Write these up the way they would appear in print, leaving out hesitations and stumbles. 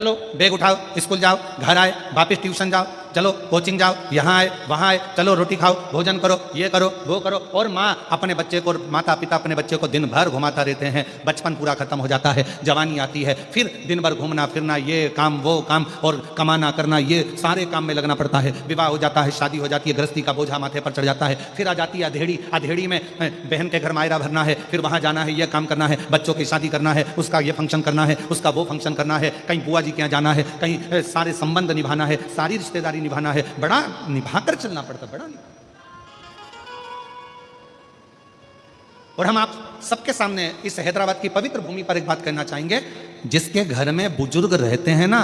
चलो बैग उठाओ, स्कूल जाओ, घर आए वापस ट्यूशन जाओ, चलो कोचिंग जाओ, यहाँ आए वहाँ आए, चलो रोटी खाओ, भोजन करो, ये करो वो करो। और माँ अपने बच्चे को, माता पिता अपने बच्चे को दिन भर घुमाता रहते हैं। बचपन पूरा खत्म हो जाता है, जवानी आती है, फिर दिन भर घूमना फिरना, ये काम वो काम और कमाना करना, ये सारे काम में लगना पड़ता है। विवाह हो जाता है, शादी हो जाती है, गृहस्थी का बोझा माथे पर चढ़ जाता है। फिर आ जाती है अधेड़ी, अधेड़ी में बहन के घर मायरा भरना है, फिर वहाँ जाना है, ये काम करना है, बच्चों की शादी करना है, उसका ये फंक्शन करना है, उसका वो फंक्शन करना है, कहीं बुआ जी के यहाँ जाना है, कहीं सारे संबंध निभाना है, सारी रिश्तेदारी निभाना है, बड़ा निभाकर चलना पड़ता, बड़ा निभा। और हम आप सबके सामने इस हैदराबाद की पवित्र भूमि पर एक बात कहना चाहेंगे, जिसके घर में बुजुर्ग रहते हैं ना,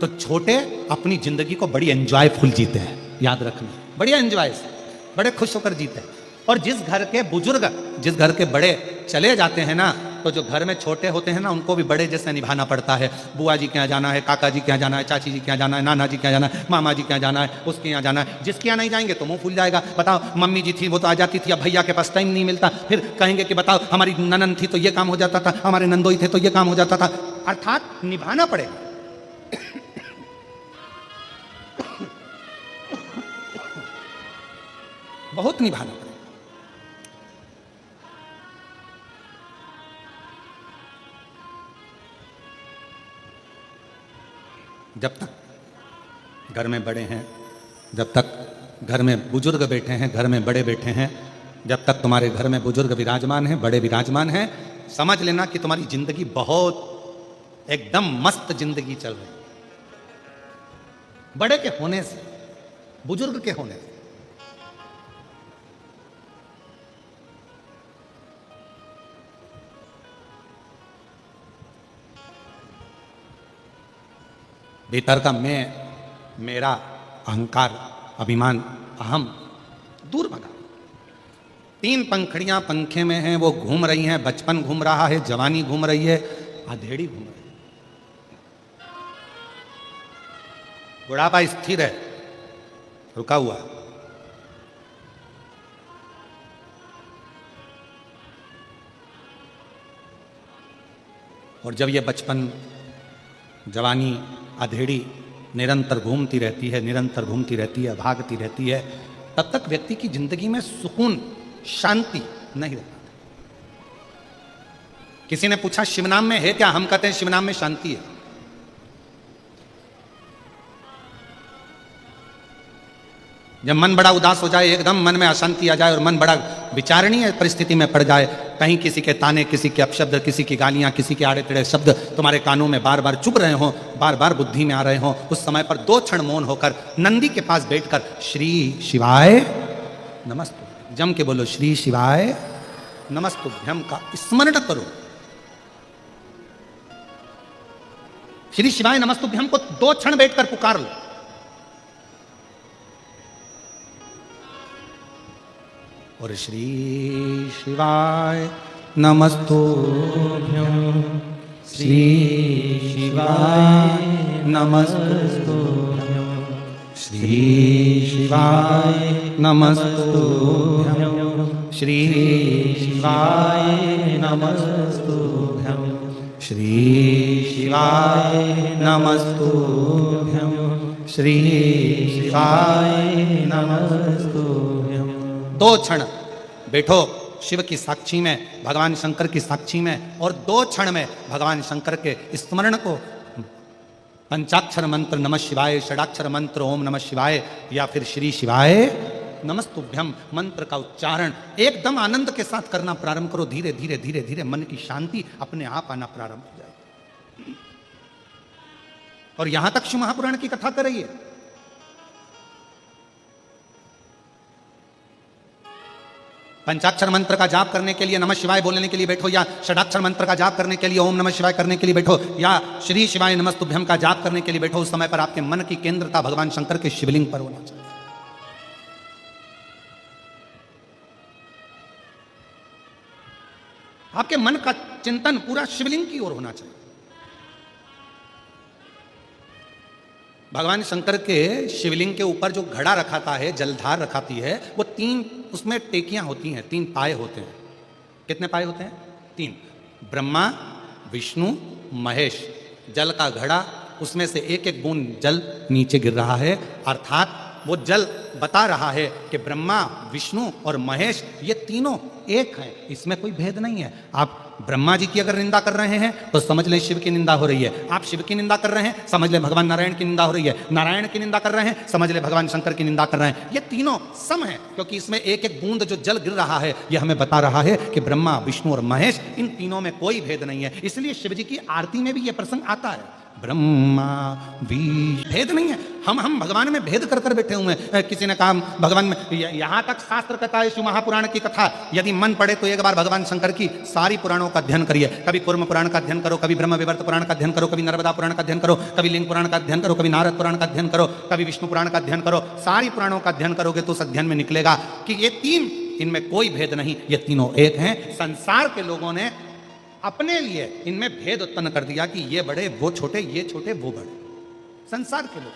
तो छोटे अपनी जिंदगी को बड़ी एंजॉयफुल जीते हैं। याद रखना, बढ़िया एंजॉय से, बड़े खुश होकर जीते हैं। और जिस घर के बुजुर्ग, जिस घर के बड़े चले जाते हैं ना, तो जो घर में छोटे होते हैं ना, उनको भी बड़े जैसे निभाना पड़ता है। बुआ जी के यहाँ जाना है, काका जी के यहाँ जाना है, चाची जी के यहाँ जाना है, नाना जी के यहाँ जाना है, मामा जी के यहाँ जाना है, उसके यहाँ जाना है। जिसके यहाँ नहीं जाएंगे तो मुंह फूल जाएगा। बताओ, मम्मी जी थी वो तो आ जाती थी, अब भैया के पास टाइम नहीं मिलता, फिर कहेंगे कि बताओ हमारी ननन थी तो ये काम हो जाता था, हमारे नंदोई थे तो ये काम हो जाता था। अर्थात निभाना पड़ेगा। बहुत निभाना पड़ेगा। जब तक घर में बड़े हैं, जब तक घर में बुजुर्ग बैठे हैं, घर में बड़े बैठे हैं, जब तक तुम्हारे घर में बुजुर्ग विराजमान हैं, बड़े विराजमान हैं, समझ लेना कि तुम्हारी जिंदगी बहुत एकदम मस्त जिंदगी चल रही है। बड़े के होने से, बुजुर्ग के होने से। भीतर का मैं, मेरा, अहंकार, अभिमान, अहम दूर भगा। तीन पंखड़ियां पंखे में हैं, वो घूम रही हैं। बचपन घूम रहा है, जवानी घूम रही है, अधेड़ी घूम रही है। बुढ़ापा स्थिर है, रुका हुआ। और जब ये बचपन, जवानी, अधेड़ी निरंतर घूमती रहती है, निरंतर घूमती रहती है, भागती रहती है, तब तक व्यक्ति की जिंदगी में सुकून, शांति नहीं रहता। किसी ने पूछा शिवनाम में है क्या? हम कहते हैं शिवनाम में शांति है। जब मन बड़ा उदास हो जाए, एकदम मन में अशांति आ जाए और मन बड़ा विचारणीय परिस्थिति में पड़ जाए, कहीं किसी के ताने, किसी के अपशब्द, किसी की गालियां, किसी के आड़े टेढ़े शब्द तुम्हारे कानों में बार बार चुभ रहे हो, बार बार बुद्धि में आ रहे हो, उस समय पर दो क्षण मौन होकर नंदी के पास बैठकर श्री शिवाय नमस्तुभ्यम, जम के बोलो श्री शिवाय नमस्तुभ्यम का स्मरण करो। श्री शिवाय नमस्तुभ्यम को दो क्षण बैठकर पुकार लो। और श्री शिवाय नमस्तुभ्यं, श्री शिवाय नमस्तुभ्यं, श्री शिवाय नमस्तुभ्यं, श्री शिवाय नमस्तुभ्यं, श्री शिवाय नमस्तुभ्यं, श्री शिवाय नमस्तुभ्यं। दो क्षण बैठो शिव की साक्षी में, भगवान शंकर की साक्षी में, और दो क्षण में भगवान शंकर के स्मरण को, पंचाक्षर मंत्र नमः शिवाय, षडाक्षर मंत्र ओम नमः शिवाय, या फिर श्री शिवाय नमस्तुभ्यम मंत्र का उच्चारण एकदम आनंद के साथ करना प्रारंभ करो। धीरे धीरे धीरे धीरे मन की शांति अपने आप आना प्रारंभ हो जाएगी। और यहां तक शिव महापुराण की कथा कर रही है। पंचाक्षर मंत्र का जाप करने के लिए नमः शिवाय बोलने के लिए बैठो, या षडाक्षर मंत्र का जाप करने के लिए ओम नमः शिवाय करने के लिए बैठो, या श्री शिवाय नमस्तुभ्यम का जाप करने के लिए बैठो, उस समय पर आपके मन की केंद्रता भगवान शंकर के शिवलिंग पर होना चाहिए। आपके मन का चिंतन पूरा शिवलिंग की ओर होना चाहिए। भगवान शंकर के शिवलिंग के ऊपर जो घड़ा रखाता है, जलधार रखाती है, वो तीन उसमें टेकियां होती हैं, तीन पाए होते हैं। कितने पाए होते हैं? तीन। ब्रह्मा, विष्णु, महेश। जल का घड़ा उसमें से एक एक बूंद जल नीचे गिर रहा है, अर्थात वो जल बता रहा है कि ब्रह्मा, विष्णु और महेश ये तीनों एक हैं, इसमें कोई भेद नहीं है। आप ब्रह्मा जी की अगर निंदा कर रहे हैं तो समझ लें शिव की निंदा हो रही है, आप शिव की निंदा कर रहे हैं समझ लें भगवान नारायण की निंदा हो रही है, नारायण की निंदा कर रहे हैं समझ लें भगवान शंकर की निंदा कर रहे हैं। ये तीनों सम हैं, क्योंकि इसमें एक एक बूंद जो जल गिर रहा है ये हमें बता रहा है कि ब्रह्मा, विष्णु और महेश इन तीनों में कोई भेद नहीं है। इसलिए शिव जी की आरती में भी ये प्रसंग आता है, ब्रह्मा भेद नहीं है। हम भगवान में भेद कर कर बैठे हुए हैं। किसी ने कहा भगवान में, यहां तक शास्त्र कहता है शिव महापुराण की कथा यदि मन पड़े तो एक बार भगवान शंकर की सारी पुराणों का अध्ययन करिए। कभी कूर्म पुराण का अध्ययन करो, कभी ब्रह्म विवर्त पुराण का अध्ययन करो, कभी नर्मदा पुराण का अध्ययन करो, कभी लिंग पुराण का अध्ययन करो, कभी नारद पुराण का अध्ययन करो, कभी विष्णु पुराण का अध्ययन करो। सारी पुराणों का अध्ययन करोगे तो उस अध्ययन में निकलेगा कि ये तीन, इनमें कोई भेद नहीं, ये तीनों एक हैं। संसार के लोगों ने अपने लिए इनमें भेद उत्पन्न कर दिया कि ये बड़े वो छोटे, ये छोटे वो बड़े, संसार के लोग।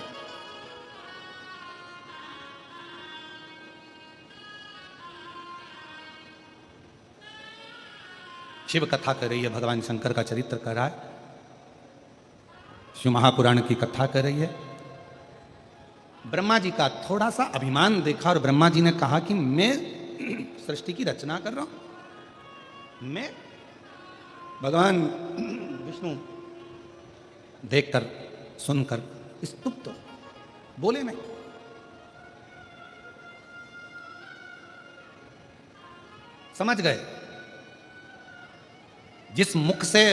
शिव कथा कर रही है, भगवान शंकर का चरित्र कर रहा है, शिव महापुराण की कथा कर रही है। ब्रह्मा जी का थोड़ा सा अभिमान देखा और ब्रह्मा जी ने कहा कि मैं सृष्टि की रचना कर रहा हूं। मैं भगवान विष्णु देखकर सुनकर स्तुप्त तो बोले नहीं। समझ गए, जिस मुख से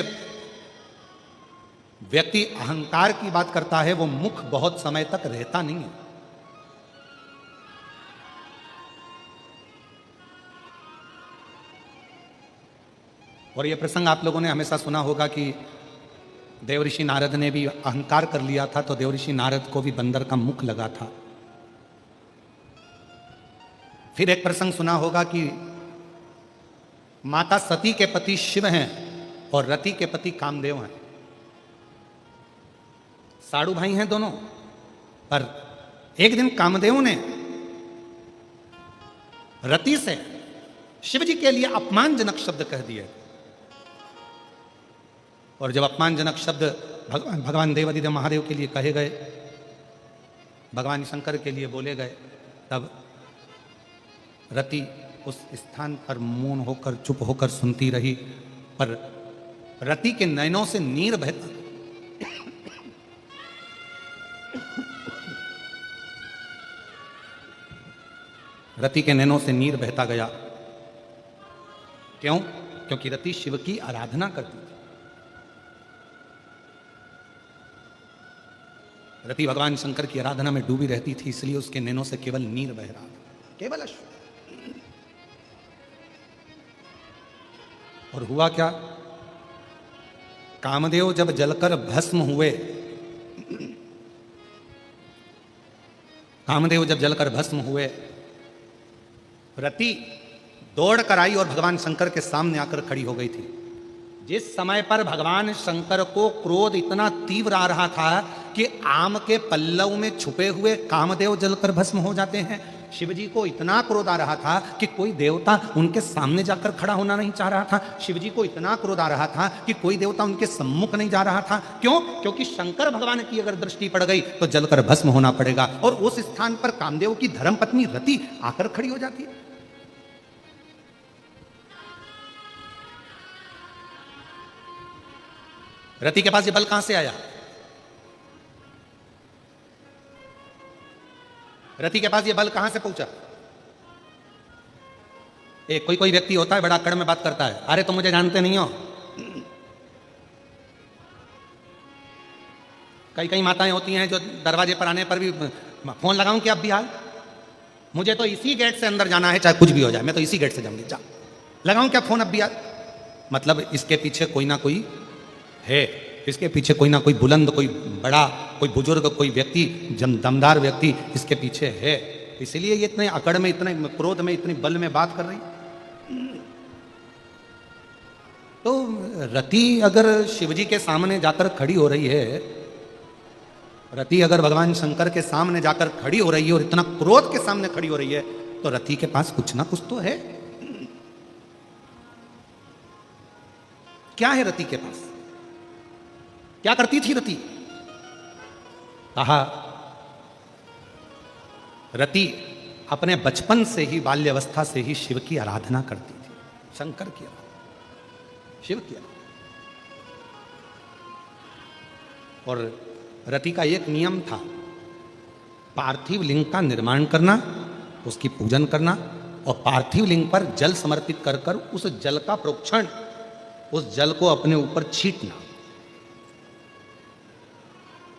व्यक्ति अहंकार की बात करता है वो मुख बहुत समय तक रहता नहीं है। और यह प्रसंग आप लोगों ने हमेशा सुना होगा कि देवऋषि नारद ने भी अहंकार कर लिया था तो देवऋषि नारद को भी बंदर का मुख लगा था। फिर एक प्रसंग सुना होगा कि माता सती के पति शिव हैं और रति के पति कामदेव हैं। साड़ू भाई हैं दोनों, पर एक दिन कामदेव ने रति से शिव जी के लिए अपमानजनक शब्द कह दिए। और जब अपमानजनक शब्द भगवान देवादिदेव महादेव के लिए कहे गए, भगवान शंकर के लिए बोले गए, तब रति उस स्थान पर मौन होकर चुप होकर सुनती रही। पर रति के नयनों से नीर बहता, रति के नैनों से नीर बहता गया। क्यों? क्योंकि रति शिव की आराधना करती थी। रति भगवान शंकर की आराधना में डूबी रहती थी, इसलिए उसके नैनों से केवल नीर बह रहा था, केवल अश्रु। और हुआ क्या? कामदेव जब जलकर भस्म हुए, कामदेव जब जलकर भस्म हुए, रति दौड़ कर आई और भगवान शंकर के सामने आकर खड़ी हो गई थी। जिस समय पर भगवान शंकर को क्रोध इतना तीव्र आ रहा था कि आम के पल्लव में छुपे हुए कामदेव जलकर भस्म हो जाते हैं, शिव जी को इतना क्रोध आ रहा था कि कोई देवता उनके सामने जाकर खड़ा होना नहीं चाह रहा था। शिव जी को इतना क्रोध आ रहा था कि कोई देवता उनके सम्मुख नहीं जा रहा था। क्यों? क्योंकि शंकर भगवान की अगर दृष्टि पड़ गई तो जलकर भस्म होना पड़ेगा। और उस स्थान पर कामदेव की धर्मपत्नी रति आकर खड़ी हो जाती है। रति के पास ये बल कहां से आया? रति के पास ये बल कहां से पहुंचा? एक कोई व्यक्ति होता है, बड़ा अकड़ में बात करता है, अरे तुम मुझे जानते नहीं हो। कई माताएं होती हैं जो दरवाजे पर आने पर भी फोन लगाऊं कि अब भी हाल, मुझे तो इसी गेट से अंदर जाना है, चाहे कुछ भी हो जाए, मैं तो इसी गेट से जाऊंगी, जा लगाऊं क्या फोन अब भी हाल। मतलब इसके पीछे कोई ना कोई है, इसके पीछे कोई ना कोई बुलंद, कोई बड़ा, कोई बुजुर्ग, कोई व्यक्ति, दमदार व्यक्ति इसके पीछे है। इसलिए ये इतने अकड़ में, इतने क्रोध में, इतनी बल में बात कर रही। तो रति अगर शिवजी के सामने जाकर खड़ी हो रही है, रति अगर भगवान शंकर के सामने जाकर खड़ी हो रही है और इतना क्रोध के सामने खड़ी हो रही है, तो रति के पास कुछ ना कुछ तो है। क्या है रति के पास? क्या करती थी रति? कहा रति अपने बचपन से ही, बाल्यावस्था से ही शिव की आराधना करती थी, शंकर की आराधना, शिव की आराधना। और रति का एक नियम था, पार्थिव लिंग का निर्माण करना, उसकी पूजन करना और पार्थिव लिंग पर जल समर्पित कर कर उस जल का प्रोक्षण, उस जल को अपने ऊपर छींटना।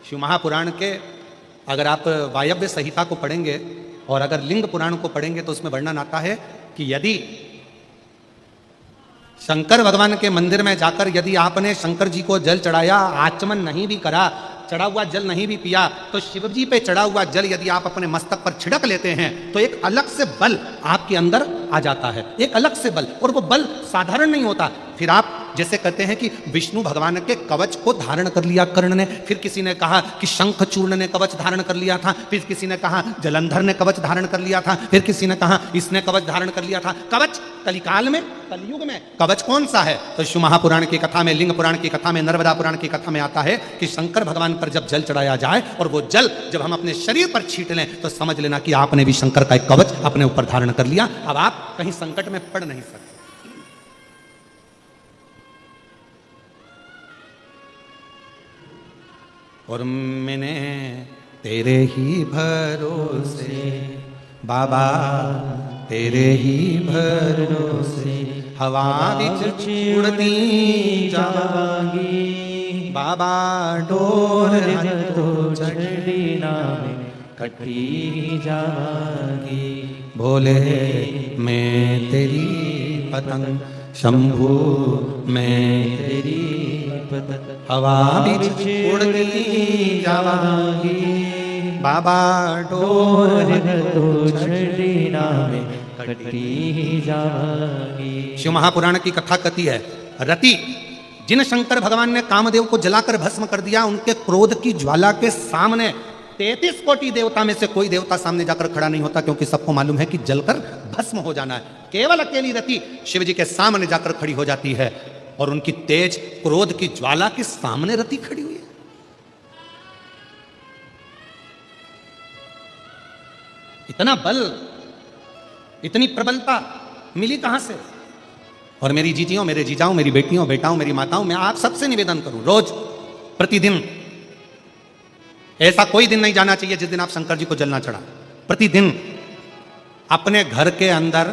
शिव महापुराण के अगर आप वायव्य संहिता को पढ़ेंगे और अगर लिंग पुराण को पढ़ेंगे तो उसमें वर्णन आता है कि यदि शंकर भगवान के मंदिर में जाकर यदि आपने शंकर जी को जल चढ़ाया, आचमन नहीं भी करा, चढ़ा हुआ जल नहीं भी पिया, तो शिव जी पे चढ़ा हुआ जल यदि आप अपने मस्तक पर छिड़क लेते हैं तो एक अलग से बल आपके अंदर आ जाता है, एक अलग से बल, और वो बल साधारण नहीं होता। फिर आप जैसे कहते हैं कि विष्णु भगवान के कवच को धारण कर लिया कर्ण ने, फिर किसी ने कहा कि शंखचूर्ण ने कवच धारण कर लिया था, फिर किसी ने कहा जलंधर ने कवच धारण कर लिया था, फिर किसी ने कहा इसने कवच धारण कर लिया था। कवच कलिकाल में, कलयुग में कवच कौन सा है? तो शिव महापुराण की कथा में, लिंग पुराण की कथा में, नर्मदा पुराण की कथा में आता है कि शंकर भगवान पर जब जल चढ़ाया जाए और वो जल जब हम अपने शरीर पर छींट लें तो समझ लेना कि आपने भी शंकर का एक कवच अपने ऊपर धारण कर लिया। अब आप कहीं संकट में पड़ नहीं सकते। और मैंने तेरे ही भरोसे बाबा, तेरे ही भरोसे हवा बिच उड़ती जावांगी बाबा, डोर तो चढ़ी ना में कटी जावांगी। भोले मैं तेरी पतंग, शंभू मैं तेरी पतंग, हवा बिच उड़ती जावांगी बाबा, डोर तो चढ़ी ना में कटी जावांगी। शिव महापुराण की कथा कहती है, रति जिन शंकर भगवान ने कामदेव को जलाकर भस्म कर दिया, उनके क्रोध की ज्वाला के सामने 33 कोटि देवता में से कोई देवता सामने जाकर खड़ा नहीं होता, क्योंकि सबको मालूम है कि जलकर भस्म हो जाना है। केवल अकेली रति शिव जी के सामने जाकर खड़ी हो जाती है और उनकी तेज क्रोध की ज्वाला के सामने रति खड़ी हुई है। इतना बल, इतनी प्रबलता मिली कहां से? और मेरी जीजियों, मेरे जीजाओं, मेरी बेटियों, बेटाओं, मेरी माताओं, मैं आप सबसे निवेदन करूं, रोज प्रतिदिन, ऐसा कोई दिन नहीं जाना चाहिए जिस दिन आप शंकर जी को जल ना चढ़ा। प्रतिदिन अपने घर के अंदर,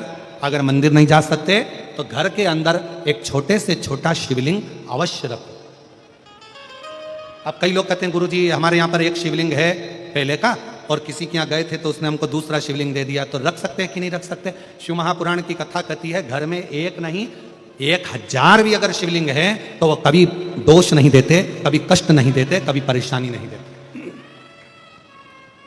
अगर मंदिर नहीं जा सकते तो घर के अंदर एक छोटे से छोटा शिवलिंग अवश्य रखो। अब कई लोग कहते हैं गुरुजी हमारे यहाँ पर एक शिवलिंग है पहले का, और किसी के यहाँ गए थे तो उसने हमको दूसरा शिवलिंग दे दिया, तो रख सकते हैं कि नहीं रख सकते? शिव महापुराण की कथा कहती है, घर में एक नहीं 1000 भी अगर शिवलिंग है तो वो कभी दोष नहीं देते, कभी कष्ट नहीं देते, कभी परेशानी नहीं देते।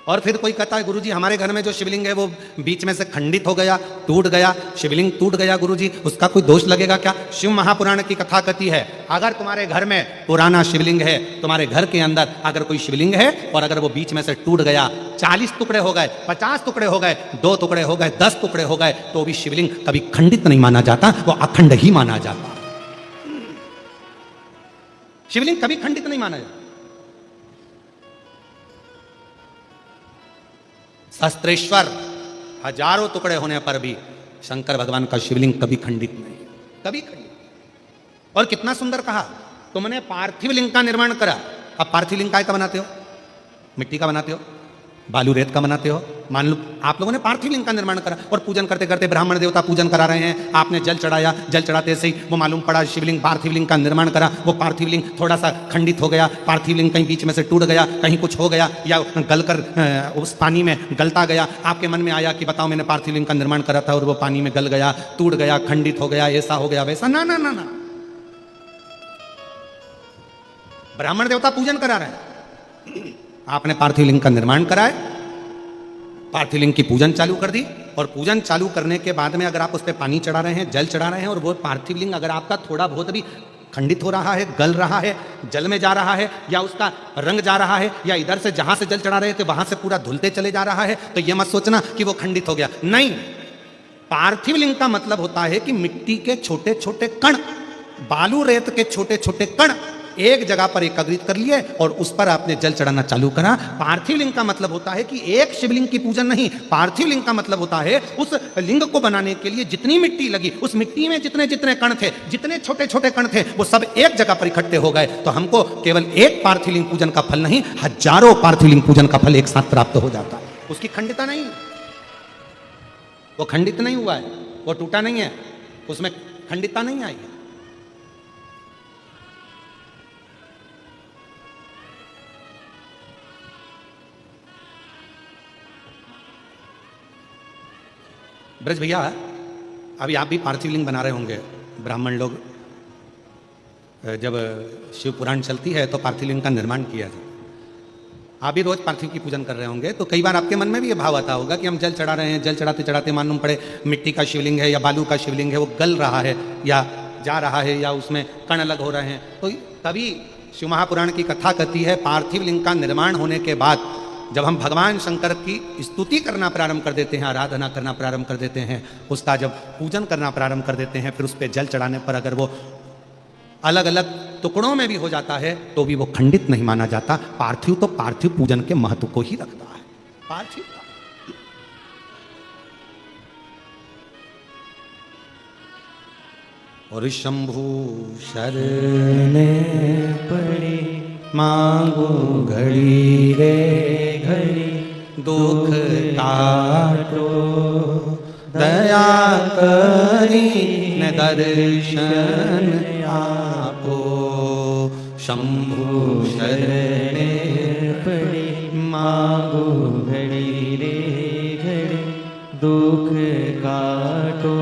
और फिर कोई कहता है गुरुजी हमारे घर में जो शिवलिंग है वो बीच में से खंडित हो गया, टूट गया, शिवलिंग टूट गया गुरुजी, उसका कोई दोष लगेगा क्या? शिव महापुराण की कथा कहती है, अगर तुम्हारे घर में पुराना शिवलिंग है, तुम्हारे घर के अंदर अगर कोई शिवलिंग है और अगर वो बीच में से टूट गया, 40 टुकड़े हो गए, 50 टुकड़े हो गए, 2 टुकड़े हो गए, 10 टुकड़े हो गए, तो भी शिवलिंग कभी खंडित नहीं माना जाता, वो अखंड ही माना जाता। शिवलिंग कभी खंडित नहीं माना जाता। सहस्त्रेश्वर हजारों टुकड़े होने पर भी शंकर भगवान का शिवलिंग कभी खंडित नहीं, कभी खंडित। और कितना सुंदर कहा, तुमने पार्थिव लिंग का निर्माण करा। अब पार्थिव लिंग काय का बनाते हो? मिट्टी का बनाते हो, बालू रेत का बनाते हो। मान लो आप लोगों ने पार्थिव लिंग का निर्माण करा और पूजन करते करते ब्राह्मण देवता पूजन करा रहे हैं, आपने जल चढ़ाया, जल चढ़ाते से ही वो मालूम पड़ा शिवलिंग, पार्थिव लिंग का निर्माण करा, वो पार्थिव लिंग थोड़ा सा खंडित हो गया, पार्थिव लिंग कहीं बीच में से टूट गया, कहीं कुछ हो गया या गलकर उस पानी में गलता गया। आपके मन में आया कि बताओ मैंने पार्थिव लिंग का निर्माण करा था और वो पानी में गल गया, टूट गया, खंडित हो गया, ऐसा हो गया वैसा। ना ना ना ना, ब्राह्मण देवता पूजन करा रहे हैं, आपने पार्थिव लिंग का निर्माण कराए, पार्थिव लिंग की पूजन चालू कर दी, और पूजन चालू करने के बाद में अगर आप उस पर पानी चढ़ा रहे हैं, जल चढ़ा रहे हैं, और वो पार्थिव लिंग अगर आपका थोड़ा बहुत भी खंडित हो रहा है, गल रहा है, जल में जा रहा है, या उसका रंग जा रहा है, या इधर से जहां से जल चढ़ा रहे थे वहां से पूरा धुलते चले जा रहा है, तो ये मत सोचना कि वो खंडित हो गया। नहीं, पार्थिव लिंग का मतलब होता है कि मिट्टी के छोटे छोटे कण, बालू रेत के छोटे छोटे कण एक जगह पर एकत्रित कर लिए और उस पर आपने जल चढ़ाना चालू करा। पार्थिव लिंग का मतलब होता है कि एक शिवलिंग की पूजन नहीं, पार्थिव लिंग का मतलब होता है उस लिंग को बनाने के लिए जितनी मिट्टी लगी, उस मिट्टी में जितने जितने कण थे, जितने छोटे छोटे कण थे, वो सब एक जगह पर इकट्ठे हो गए। तो हमको केवल एक पार्थिव लिंग पूजन का फल नहीं, हजारों पार्थिव लिंग पूजन का फल एक साथ प्राप्त हो जाता है। उसकी खंडिता नहीं, वो खंडित नहीं हुआ है, वो टूटा नहीं है, उसमें खंडिता नहीं आई। ब्रज भैया, अभी आप भी पार्थिव लिंग बना रहे होंगे। ब्राह्मण लोग जब शिव पुराण चलती है तो पार्थिव लिंग का निर्माण किया जाता है। आप भी रोज पार्थिव की पूजन कर रहे होंगे, तो कई बार आपके मन में भी ये भाव आता होगा कि हम जल चढ़ा रहे हैं, जल चढ़ाते चढ़ाते मालूम पड़े मिट्टी का शिवलिंग है या बालू का शिवलिंग है, वो गल रहा है या जा रहा है या उसमें कण अलग हो रहे हैं। तो तभी शिव महापुराण की कथा कहती है, पार्थिव लिंग का निर्माण होने के बाद जब हम भगवान शंकर की स्तुति करना प्रारंभ कर देते हैं, आराधना करना प्रारंभ कर देते हैं, उसका जब पूजन करना प्रारंभ कर देते हैं, फिर उस पर जल चढ़ाने पर अगर वो अलग अलग टुकड़ों में भी हो जाता है तो भी वो खंडित नहीं माना जाता। पार्थिव तो पार्थिव पूजन के महत्व को ही रखता है। पार्थिव और शंभु शरणे पड़े मांगो घड़ी रे घड़ी, दुख काटो दया करी न दर्शन आपो। शंभु शरणे पड़े मांगो घड़ी रे घड़ी, दुख काटो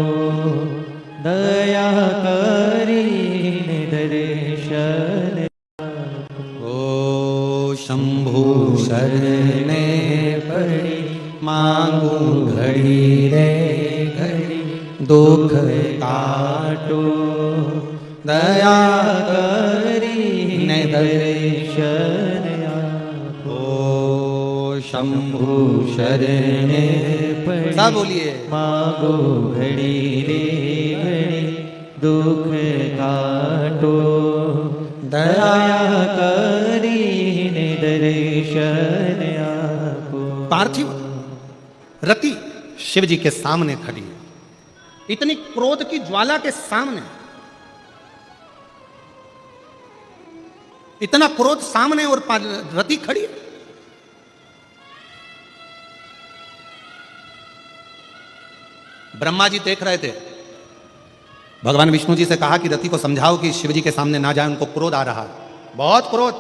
दया करी न दर्शन। ओ शंभु शरणे पड़ी मांगू घड़ी रे घड़ी, दुख काटो दया करी न दर्शन आपो। शंभु शरणे पड़ी सब बोलिए मांगो घड़ी रे घड़ी, दुख काटो दया करी दर्शन आपो। पार्थिव रति शिव जी के सामने खड़ी है, इतनी क्रोध की ज्वाला के सामने, इतना क्रोध सामने और रति खड़ी है। ब्रह्मा जी देख रहे थे, भगवान विष्णु जी से कहा कि रति को समझाओ कि शिव जी के सामने ना जाए, उनको क्रोध आ रहा है, बहुत क्रोध,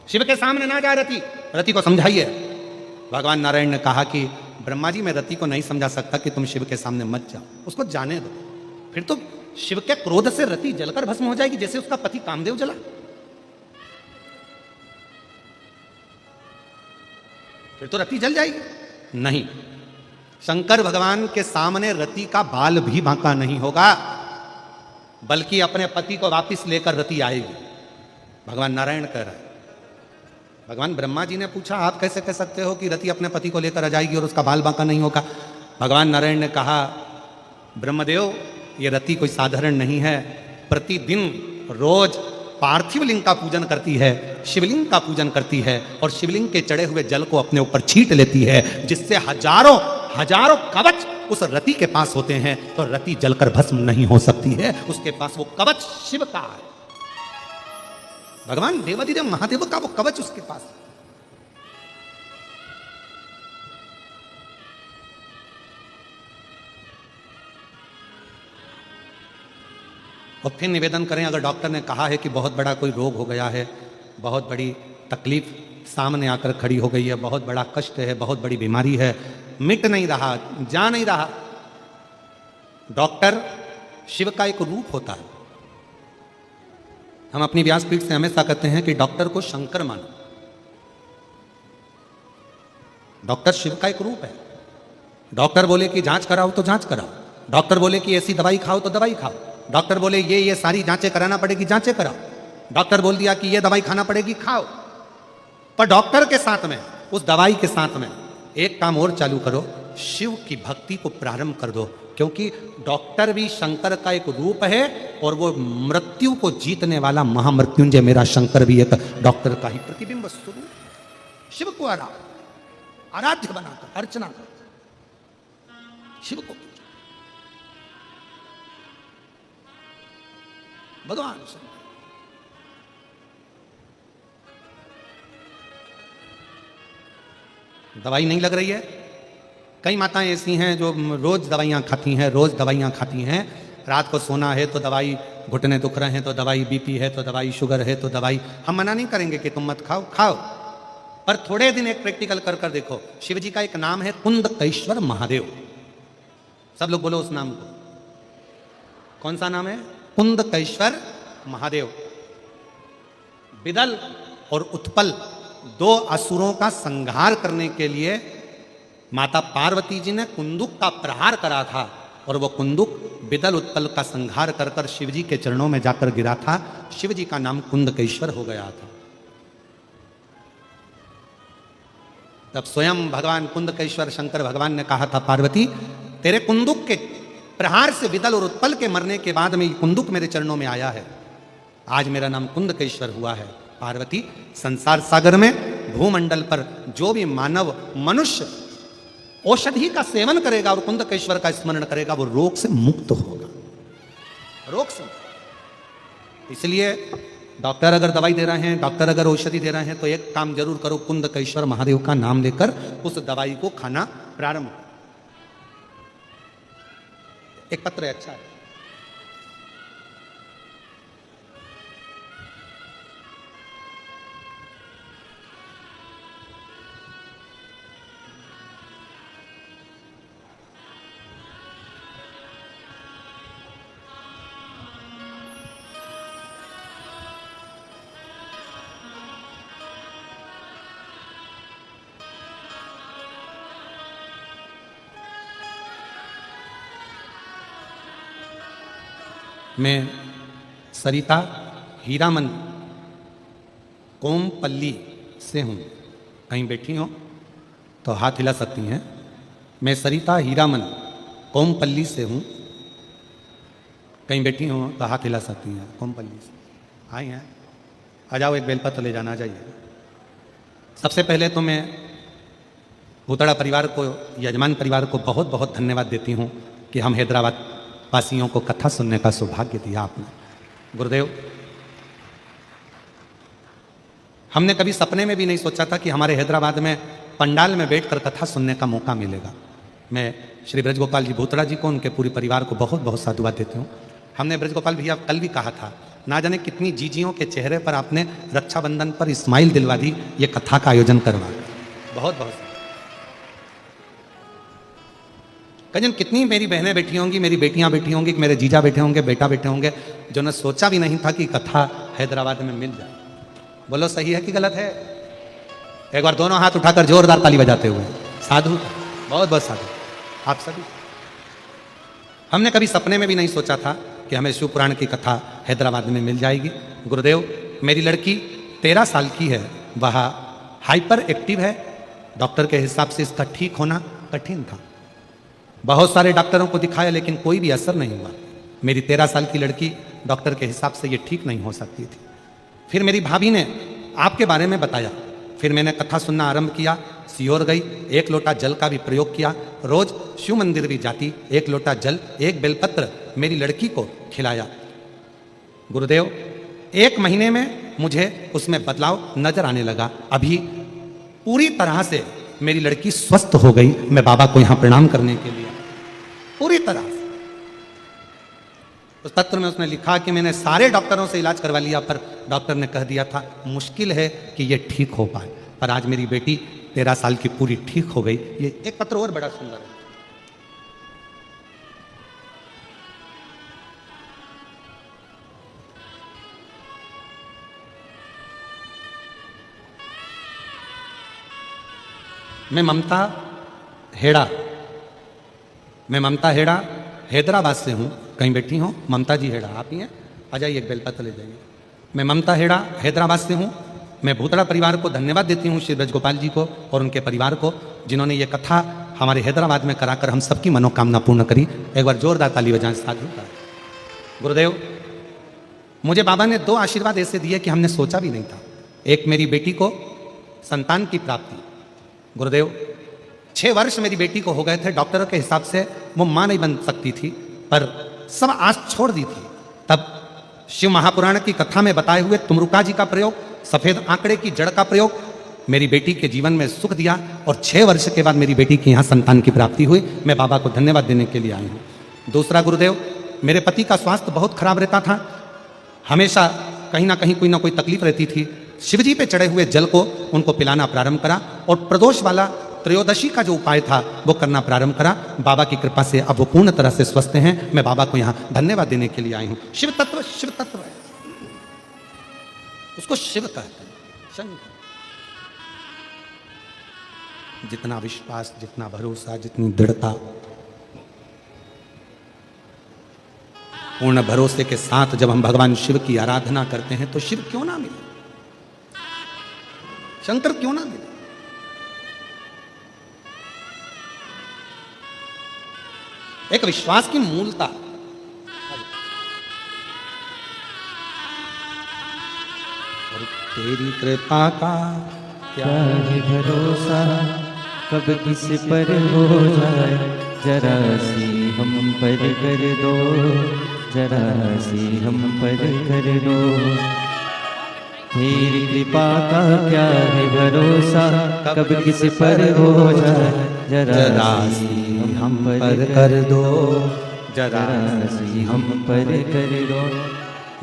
शिव के सामने ना जाए रति को समझाइए। भगवान नारायण ने कहा कि ब्रह्मा जी मैं रति को नहीं समझा सकता कि तुम शिव के सामने मत जाओ, उसको जाने दो, फिर तो शिव के क्रोध से रति जलकर भस्म हो जाएगी जैसे उसका पति कामदेव जला। फिर तो रति जल जाएगी। नहीं, शंकर भगवान के सामने रति का बाल भी बांका नहीं होगा, बल्कि अपने पति को वापस लेकर रति आएगी। भगवान नारायण कह रहे हैं। भगवान ब्रह्मा जी ने पूछा आप कैसे कह सकते हो कि रति अपने पति को लेकर आ जाएगी और उसका बाल बांका नहीं होगा। भगवान नारायण ने कहा ब्रह्मदेव ये रति कोई साधारण नहीं है, प्रतिदिन रोज पार्थिव लिंग का पूजन करती है, शिवलिंग का पूजन करती है और शिवलिंग के चढ़े हुए जल को अपने ऊपर छींट लेती है, जिससे हजारों हजारों कवच उस रति के पास होते हैं, तो रति जलकर भस्म नहीं हो सकती है, उसके पास वो कवच शिव का है। भगवान देवाधिदेव महादेव का वो कवच उसके पास है। और फिर निवेदन करें, अगर डॉक्टर ने कहा है कि बहुत बड़ा कोई रोग हो गया है, बहुत बड़ी तकलीफ सामने आकर खड़ी हो गई है, बहुत बड़ा कष्ट है, बहुत बड़ी बीमारी है, मिट नहीं रहा, जा नहीं रहा, डॉक्टर शिव का एक रूप होता है। हम अपनी व्यासपीठ से हमेशा कहते हैं कि डॉक्टर को शंकर मानो, डॉक्टर शिव का एक रूप है। डॉक्टर बोले कि जांच कराओ तो जांच कराओ, डॉक्टर बोले कि ऐसी दवाई खाओ तो दवाई खाओ, डॉक्टर बोले ये सारी जांचें कराना पड़ेगी, जांचें कराओ, डॉक्टर बोल दिया कि ये दवाई खाना पड़ेगी, खाओ। पर डॉक्टर के साथ में, उस दवाई के साथ में एक काम और चालू करो, शिव की भक्ति को प्रारंभ कर दो, क्योंकि डॉक्टर भी शंकर का एक रूप है और वो मृत्यु को जीतने वाला महामृत्युंजय मेरा शंकर भी एक डॉक्टर का ही प्रतिबिंब स्वरूप। शिव को आराध्य बनाकर अर्चना कर शिव को भगवान शंकर। दवाई नहीं लग रही है। कई माताएं ऐसी हैं जो रोज दवाइयां खाती हैं, रोज दवाइयां खाती हैं। रात को सोना है तो दवाई, घुटने दुख रहे हैं तो दवाई, बीपी है तो दवाई, शुगर है तो दवाई। हम मना नहीं करेंगे कि तुम मत खाओ, खाओ, पर थोड़े दिन एक प्रैक्टिकल कर कर देखो। शिव जी का एक नाम है कुंदकेश्वर महादेव। सब लोग बोलो उस नाम को। कौन सा नाम है? कुंदकेश्वर महादेव। बिदल और उत्पल दो असुरों का संहार करने के लिए माता पार्वती जी ने कुंदुक का प्रहार करा था और वो कुंदुक बिदल उत्पल का संहार कर कर शिव जी के चरणों में जाकर गिरा था। शिव जी का नाम कुंदकेश्वर हो गया था। तब स्वयं भगवान कुंदकेश्वर शंकर भगवान ने कहा था, पार्वती तेरे कुंदुक के प्रहार से बिदल और उत्पल के मरने के बाद में ये कुंदुक मेरे चरणों में आया है। आज मेरा नाम कुंदकेश्वर हुआ है। पार्वती, संसार सागर में भूमंडल पर जो भी मानव मनुष्य औषधि का सेवन करेगा और कुंदकेश्वर का स्मरण करेगा वो रोग से मुक्त होगा, रोग से। इसलिए डॉक्टर अगर दवाई दे रहे हैं, डॉक्टर अगर औषधि दे रहे हैं तो एक काम जरूर करो, कुंदकेश्वर महादेव का नाम लेकर उस दवाई को खाना प्रारंभ करो। एक पत्र है, अच्छा है। मैं सरिता हीरामन कोमपल्ली से हूँ। कहीं बैठी हो तो हाथ हिला सकती हैं। मैं सरिता हीरामन कोमपल्ली से हूँ। कहीं बैठी हो तो हाथ हिला सकती हैं। कोमपल्ली से आई हैं, आ जाओ, एक बेलपत्र ले जाना चाहिए। सबसे पहले तो मैं भूतड़ा परिवार को, यजमान परिवार को बहुत बहुत धन्यवाद देती हूँ कि हम हैदराबाद वासियों को कथा सुनने का सौभाग्य दिया आपने। गुरुदेव, हमने कभी सपने में भी नहीं सोचा था कि हमारे हैदराबाद में पंडाल में बैठकर कथा सुनने का मौका मिलेगा। मैं श्री ब्रजगोपाल जी भूतड़ा जी को, उनके पूरे परिवार को बहुत बहुत साधुवाद देती हूँ। हमने ब्रजगोपाल भैया कल भी कहा था, ना जाने कितनी जीजियों के चेहरे पर आपने रक्षाबंधन पर स्माइल दिलवा दी ये कथा का आयोजन करवा। बहुत बहुत कजन, कितनी मेरी बहनें बैठी होंगी, मेरी बेटियां बैठी होंगी, मेरे जीजा बैठे होंगे, बेटा बैठे होंगे, जो ने सोचा भी नहीं था कि कथा हैदराबाद में मिल जाए। बोलो सही है कि गलत है? एक बार दोनों हाथ उठाकर जोरदार ताली बजाते हुए साधु, बहुत बहुत साधु आप सभी। हमने कभी सपने में भी नहीं सोचा था कि हमें शिव पुराण की कथा हैदराबाद में मिल जाएगी। गुरुदेव, मेरी लड़की 13 साल की है, वह हाइपर एक्टिव है। डॉक्टर के हिसाब से इसका ठीक होना कठिन था। बहुत सारे डॉक्टरों को दिखाया लेकिन कोई भी असर नहीं हुआ। मेरी 13 साल की लड़की डॉक्टर के हिसाब से ये ठीक नहीं हो सकती थी। फिर मेरी भाभी ने आपके बारे में बताया। फिर मैंने कथा सुनना आरंभ किया, सियोर गई, 1 लोटा जल का भी प्रयोग किया। रोज शिव मंदिर भी जाती, 1 लोटा जल, 1 बेलपत्र मेरी लड़की को खिलाया। गुरुदेव, 1 महीने में मुझे उसमें बदलाव नजर आने लगा। अभी पूरी तरह से मेरी लड़की स्वस्थ हो गई। मैं बाबा को यहां प्रणाम करने के लिए पूरी तरह से। उस पत्र में उसने लिखा कि मैंने सारे डॉक्टरों से इलाज करवा लिया पर डॉक्टर ने कह दिया था मुश्किल है कि ये ठीक हो पाए। पर आज मेरी बेटी 13 साल की पूरी ठीक हो गई। ये एक पत्र और बड़ा सुंदर है। मैं ममता हेड़ा हैदराबाद से हूँ। कहीं बैठी हो? ममता जी हेड़ा आप ही हैं? आ जाइए, एक बेलपत्र ले जाइए। मैं ममता हेड़ा हैदराबाद से हूँ। मैं भूतड़ा परिवार को धन्यवाद देती हूँ, श्री ब्रजगोपाल जी को और उनके परिवार को, जिन्होंने ये कथा हमारे हैदराबाद में कराकर हम सबकी मनोकामना पूर्ण करी। एक बार जोरदार ताली बजाएं साधु का। गुरुदेव, मुझे बाबा ने 2 आशीर्वाद ऐसे दिए कि हमने सोचा भी नहीं था। एक, मेरी बेटी को संतान की प्राप्ति। गुरुदेव, 6 वर्ष मेरी बेटी को हो गए थे, डॉक्टरों के हिसाब से वो मां नहीं बन सकती थी, पर सब आस छोड़ दी थी। तब शिव महापुराण की कथा में बताए हुए तुमरुका जी का प्रयोग, सफेद आंकड़े की जड़ का प्रयोग मेरी बेटी के जीवन में सुख दिया और 6 वर्ष के बाद मेरी बेटी की यहाँ संतान की प्राप्ति हुई। मैं बाबा को धन्यवाद देने के लिए आई हूँ। दूसरा गुरुदेव, मेरे पति का स्वास्थ्य बहुत खराब रहता था, हमेशा कहीं ना कहीं कोई ना कोई तकलीफ रहती थी। शिवजी पे चढ़े हुए जल को उनको पिलाना प्रारंभ करा और प्रदोष वाला त्रयोदशी का जो उपाय था वो करना प्रारंभ करा। बाबा की कृपा से अब वो पूर्ण तरह से स्वस्थ हैं। मैं बाबा को यहाँ धन्यवाद देने के लिए आई हूँ। शिव तत्व है, उसको शिव कहते हैं, शंकर। जितना विश्वास, जितना भरोसा, जितनी दृढ़ता, पूर्ण भरोसे के साथ जब हम भगवान शिव की आराधना करते हैं तो शिव क्यों ना मिले, शंकर क्यों ना मिले। एक विश्वास की मूलता। तेरी कृपा का क्या है भरोसा, कब किस पर हो जाए, जरा सी हम पर कर दो, जरा सी हम पर कर दो। तेरी कृपा का क्या है भरोसा, कब किस पर हो जाए, जरा सी हम पर कर दो, जरा सी हम पर कर दो।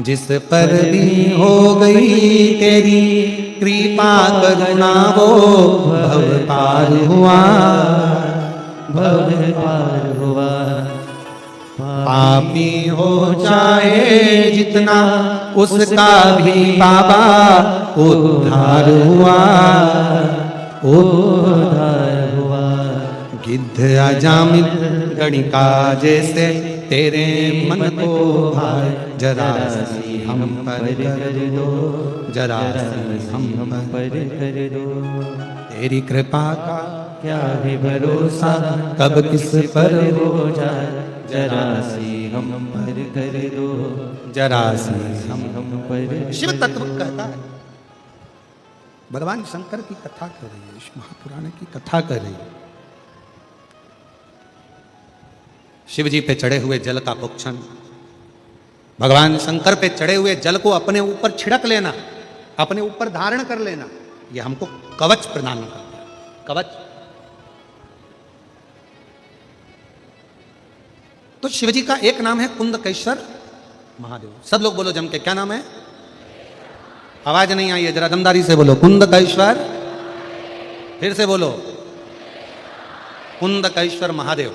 जिस पर भी हो गई तेरी कृपा करुणा वो भव पार हुआ, भव पार हुआ। पापी हो जाए जितना उसका भी बाबा उद्धार हुआ, उद्धार हुआ। गिद्ध अजामिल गणिका जैसे तेरे मन को भाए, जरा सी हम पर कर दो, जरा सी हम पर कर दो। तेरी कृपा का क्या है भरोसा, कब किस पर हो जाए, जरा सी हम पर कर दो, जरा सी हम पर। शिव तत्व कहता है। भगवान शंकर की कथा कर रही है, महापुराण की कथा कर रही है। शिव जी पे चढ़े हुए जल का पुक्षण, भगवान शंकर पे चढ़े हुए जल को अपने ऊपर छिड़क लेना, अपने ऊपर धारण कर लेना, ये हमको कवच प्रदान करता है। कवच। तो शिव जी का एक नाम है कुंदकेश्वर महादेव। सब लोग बोलो जम के, क्या नाम है? आवाज नहीं आई है, जरा दमदारी से बोलो, कुंदकेश्वर। फिर से बोलो, कुंदकेश्वर महादेव।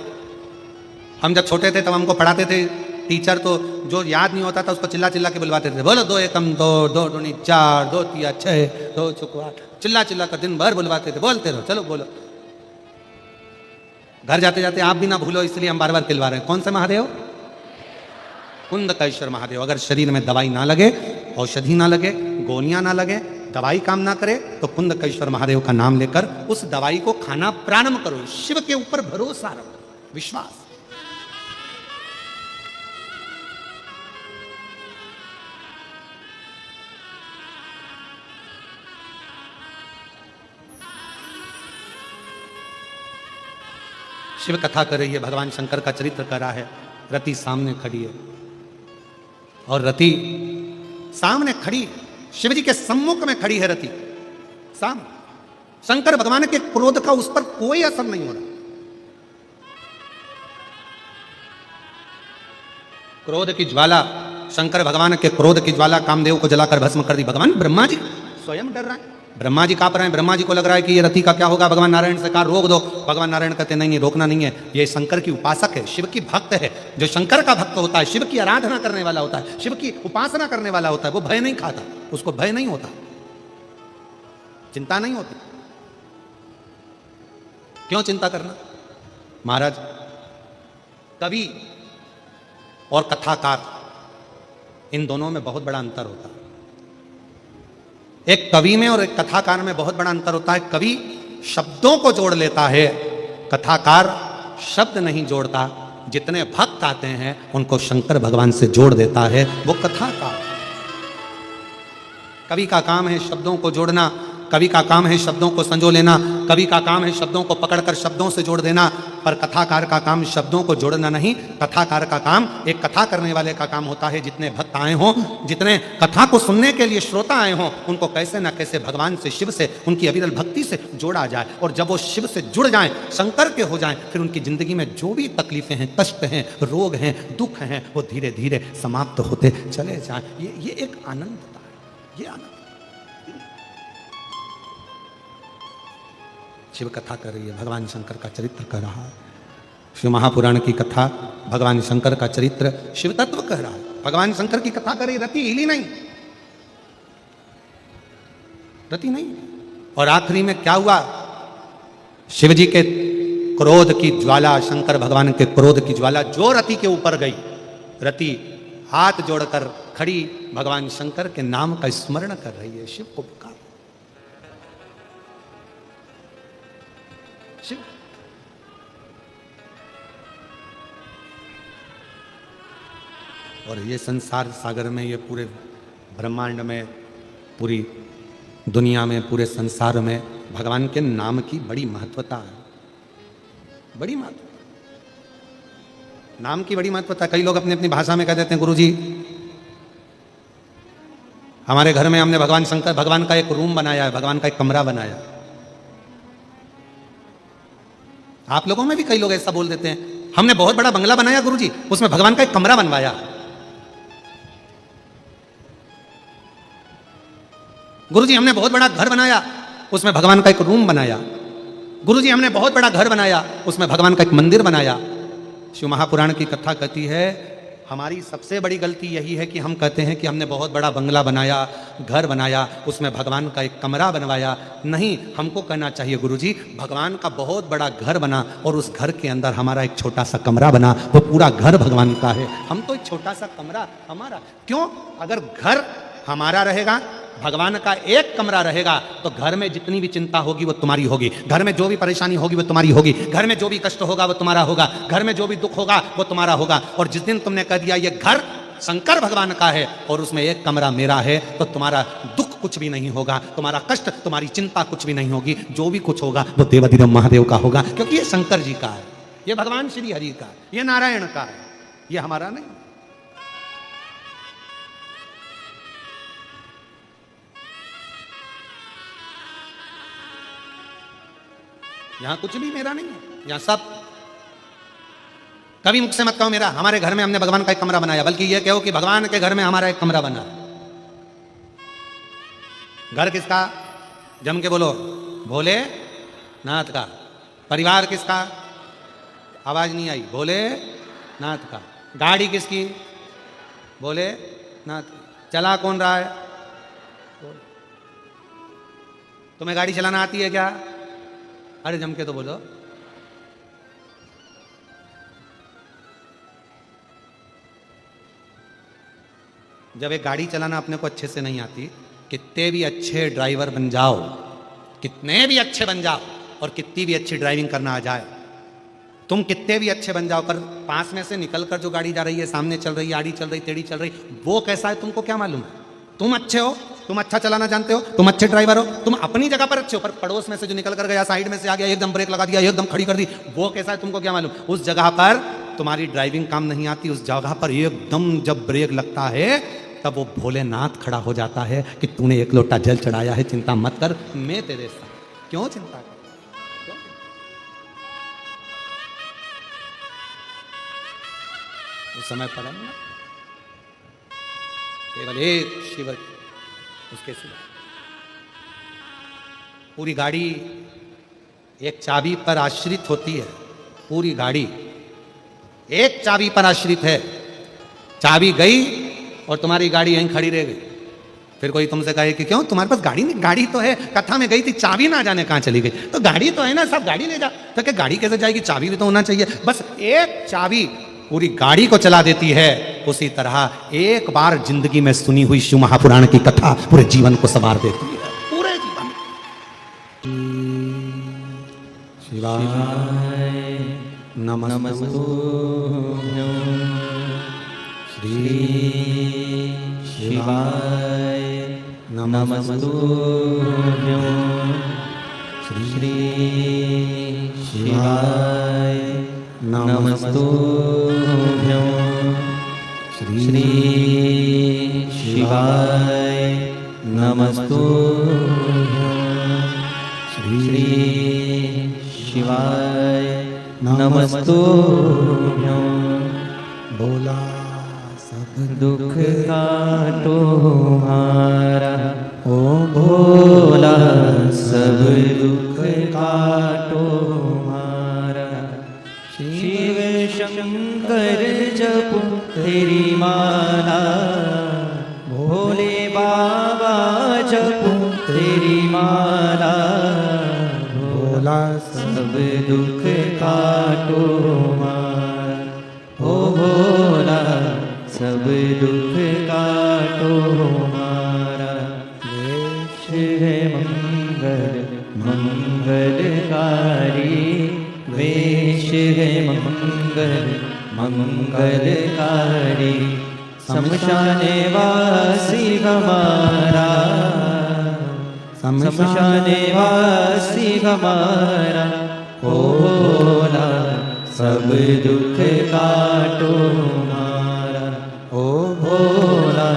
हम जब छोटे थे तब हमको पढ़ाते थे टीचर, तो जो याद नहीं होता था उसको चिल्ला चिल्ला के बुलवाते थे। बोलो 2 एकम 2, 2 दूनी 4, 2 तिया 6, 2 चौको 8। चिल्ला चिल्ला कर दिन भर बुलवाते थे, बोलते रहो, चलो बोलो। घर जाते जाते आप भी ना भूलो, इसलिए हम बार बार खिलवा रहे हैं। कौन से महादेव? कुंदकेश्वर महादेव। अगर शरीर में दवाई ना लगे, औषधि ना लगे, गोलियां ना लगे, दवाई काम ना करे, तो कुंदकेश्वर महादेव का नाम लेकर उस दवाई को खाना प्रारंभ करो। शिव के ऊपर भरोसा रखो, विश्वास। शिव कथा कर रही है, भगवान शंकर का चरित्र कर रहा है। रति सामने खड़ी है और रति सामने खड़ी, शिव जी के सम्मुख में खड़ी है रति सामने। शंकर भगवान के क्रोध का उस पर कोई असर नहीं हो रहा। क्रोध की ज्वाला, शंकर भगवान के क्रोध की ज्वाला कामदेव को जलाकर भस्म कर दी। भगवान ब्रह्मा जी स्वयं डर रहे हैं, ब्रह्मा जी कांप रहे हैं। ब्रह्मा जी को लग रहा है कि ये रति का क्या होगा। भगवान नारायण से कहा रोक दो, भगवान नारायण कहते नहीं, नहीं रोकना नहीं है, ये शंकर की उपासक है, शिव की भक्त है। जो शंकर का भक्त होता है, शिव की आराधना करने वाला होता है, शिव की उपासना करने वाला होता है, वो भय नहीं खाता, उसको भय नहीं होता, चिंता नहीं होती। क्यों चिंता करना? महाराज, कवि और कथाकार, इन दोनों में बहुत बड़ा अंतर होता है। एक कवि में और एक कथाकार में बहुत बड़ा अंतर होता है। कवि शब्दों को जोड़ लेता है कथाकार शब्द नहीं जोड़ता, जितने भक्त आते हैं उनको शंकर भगवान से जोड़ देता है वो कथाकार। कवि का काम है शब्दों को जोड़ना, कवि का काम है शब्दों को संजो लेना, कवि का काम है शब्दों को पकड़कर शब्दों से जोड़ देना, पर कथाकार का काम शब्दों को जोड़ना नहीं। कथाकार का काम, एक कथा करने वाले का काम होता है, जितने भक्त आए हों, जितने कथा को सुनने के लिए श्रोता आए हों, उनको कैसे ना कैसे भगवान से, शिव से, उनकी अविरल भक्ति से जोड़ा जाए। और जब वो शिव से जुड़ जाएं, शंकर के हो जाएं, फिर उनकी जिंदगी में जो भी तकलीफें हैं, कष्ट हैं, रोग हैं, दुख हैं, वो धीरे धीरे समाप्त होते चले जाएं। ये एक आनंद होता है, ये आनंद। शिव कथा कर रही है, भगवान शंकर का चरित्र कह रहा है। शिव महापुराण की कथा भगवान शंकर का चरित्र शिव तत्व कह रहा है। भगवान शंकर की कथा कर रही, रति हिली नहीं, रति नहीं। और आखिरी में क्या हुआ? शिव जी के क्रोध की ज्वाला, शंकर भगवान के क्रोध की ज्वाला जो रति के ऊपर गई, रति हाथ जोड़कर खड़ी भगवान शंकर के नाम का स्मरण कर रही है, शिव को पुकार। शिव और ये संसार सागर में, ये पूरे ब्रह्मांड में, पूरी दुनिया में, पूरे संसार में भगवान के नाम की बड़ी महत्वता है, बड़ी महत्वता। नाम की बड़ी महत्वता। कई लोग अपनी अपनी भाषा में कह देते हैं, गुरुजी हमारे घर में हमने भगवान शंकर, भगवान का एक रूम बनाया है, भगवान का एक कमरा बनाया। आप लोगों में भी कई लोग ऐसा बोल देते हैं, हमने बहुत बड़ा बंगला बनाया गुरुजी, उसमें भगवान का एक कमरा बनवाया। गुरुजी हमने बहुत बड़ा घर बनाया, उसमें भगवान का एक रूम बनाया। गुरुजी हमने बहुत बड़ा घर बनाया, उसमें भगवान का एक मंदिर बनाया। शिव महापुराण की कथा कहती है, हमारी सबसे बड़ी गलती यही है कि हम कहते हैं कि हमने बहुत बड़ा बंगला बनाया, घर बनाया, उसमें भगवान का एक कमरा बनवाया। नहीं, हमको कहना चाहिए गुरुजी भगवान का बहुत बड़ा घर बना और उस घर के अंदर हमारा एक छोटा सा कमरा बना, वो पूरा घर भगवान का है, हम तो एक छोटा सा कमरा हमारा। क्यों? अगर घर हमारा रहेगा, भगवान का एक कमरा रहेगा, तो घर में जितनी भी चिंता होगी वो तुम्हारी होगी, घर में जो भी परेशानी होगी वो तुम्हारी होगी, घर में जो भी कष्ट होगा वो तुम्हारा होगा, घर में जो भी दुख होगा वो तुम्हारा होगा। और जिस दिन तुमने कह दिया ये घर शंकर भगवान का है और उसमें एक कमरा मेरा है, तो तुम्हारा दुख कुछ भी नहीं होगा, तुम्हारा कष्ट, तुम्हारी चिंता कुछ भी नहीं होगी। जो भी कुछ होगा वो देवाधिदेव महादेव का होगा, क्योंकि ये शंकर जी का है, ये भगवान श्री हरि का है, ये नारायण का है, ये हमारा नहीं। यहां कुछ भी मेरा नहीं है, यहां सब। कभी मुख से मत कहो मेरा, हमारे घर में हमने भगवान का एक कमरा बनाया, बल्कि यह कहो कि भगवान के घर में हमारा एक कमरा बना। घर किसका? जम के बोलो, भोले नाथ का। परिवार किसका? आवाज नहीं आई, भोले नाथ का। गाड़ी किसकी? भोले नाथ की। चला कौन रहा है? तुम्हें गाड़ी चलाना आती है क्या? अरे जम के तो बोलो। जब एक गाड़ी चलाना अपने को अच्छे से नहीं आती, कितने भी अच्छे ड्राइवर बन जाओ, कितने भी अच्छे बन जाओ और कितनी भी अच्छी ड्राइविंग करना आ जाए, तुम कितने भी अच्छे बन जाओ, पर पास में से निकलकर जो गाड़ी जा रही है, सामने चल रही है, आड़ी चल रही, टेढ़ी चल रही, वो कैसा है तुमको क्या मालूम है? तुम अच्छे हो, तुम अच्छा चलाना जानते हो, तुम अच्छे ड्राइवर हो, तुम अपनी जगह पर अच्छे हो, पर पड़ोस में से जो निकल कर गया, साइड में से आ गया, एकदम ब्रेक लगा दिया, एकदम खड़ी कर दी, वो कैसा है तुमको क्या मालूम? उस जगह पर तुम्हारी ड्राइविंग काम नहीं आती, उस जगह पर एकदम जब ब्रेक लगता है तब वो भोलेनाथ खड़ा हो जाता है कि तूने एक लोटा जल चढ़ाया है, चिंता मत कर, मैं तेरे साथ। क्यों चिंता कर? उस समय पर हम केवल एक शिव, उसके सिवा पूरी गाड़ी एक चाबी पर आश्रित होती है। पूरी गाड़ी एक चाबी पर आश्रित है। चाबी गई और तुम्हारी गाड़ी यहीं खड़ी रह गई। फिर कोई तुमसे कहे कि क्यों तुम्हारे पास गाड़ी नहीं? गाड़ी तो है, कथा में गई थी, चाबी ना जाने कहां चली गई। तो गाड़ी तो है ना, सब गाड़ी ले जा। तो क्या गाड़ी कैसे जाएगी? चाबी भी तो होना चाहिए। बस एक चाबी पूरी गाड़ी को चला देती है। उसी तरह एक बार जिंदगी में सुनी हुई शिव महापुराण की कथा पूरे जीवन को संवार देती है, पूरे जीवन। शिवाय नमस्तुभ्यं श्री शिवाय नमस्तुभ्यं श्री शिवाय नमस्तुभ्यं श्री शिवाय नमस्तुभ्यं श्री शिवाय नमस्तुभ्यं। बोला सब दुख काटो हमारा ओ भोला, सब दुख काटो हमारा। शिव शंकर जपो तेरी माला, भोले बाबा जपो तेरी माला। बोला सब दुख काटो हमारा ओ भोला, सब दुख काटो हमारा। वेश है मंगल मंगलकारी, वेश है मंगल मंगलकारी। शमशाने वासी हमारा, शमशाने वासी हमारा ओ भोला, सब दुख काटो हमारा ओ भोला,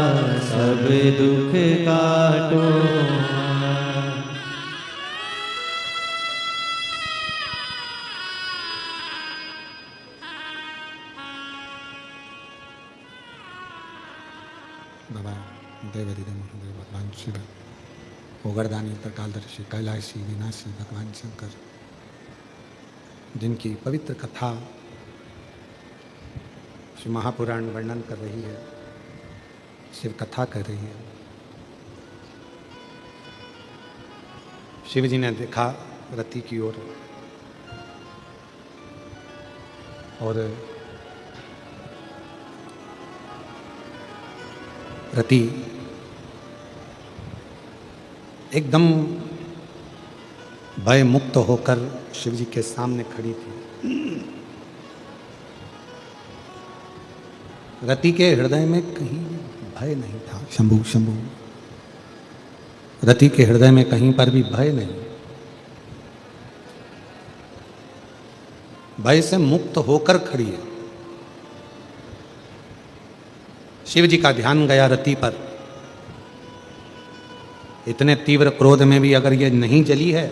सब दुख काटो हमारा। बाबा देवदेव महादेव भगवान शिव, ओगरदानी त्रिकालदर्शी कैलाशी विनाशी भगवान शंकर, जिनकी पवित्र कथा श्री महापुराण वर्णन कर रही है, शिव कथा कर रही है। शिव जी ने देखा रति की ओर और रति एकदम भय मुक्त होकर शिव जी के सामने खड़ी थी। रति के हृदय में कहीं भय नहीं था। शंभु शंभु, रति के हृदय में कहीं पर भी भय नहीं, भय से मुक्त होकर खड़ी है। शिव जी का ध्यान गया रति पर। इतने तीव्र क्रोध में भी अगर ये नहीं जली है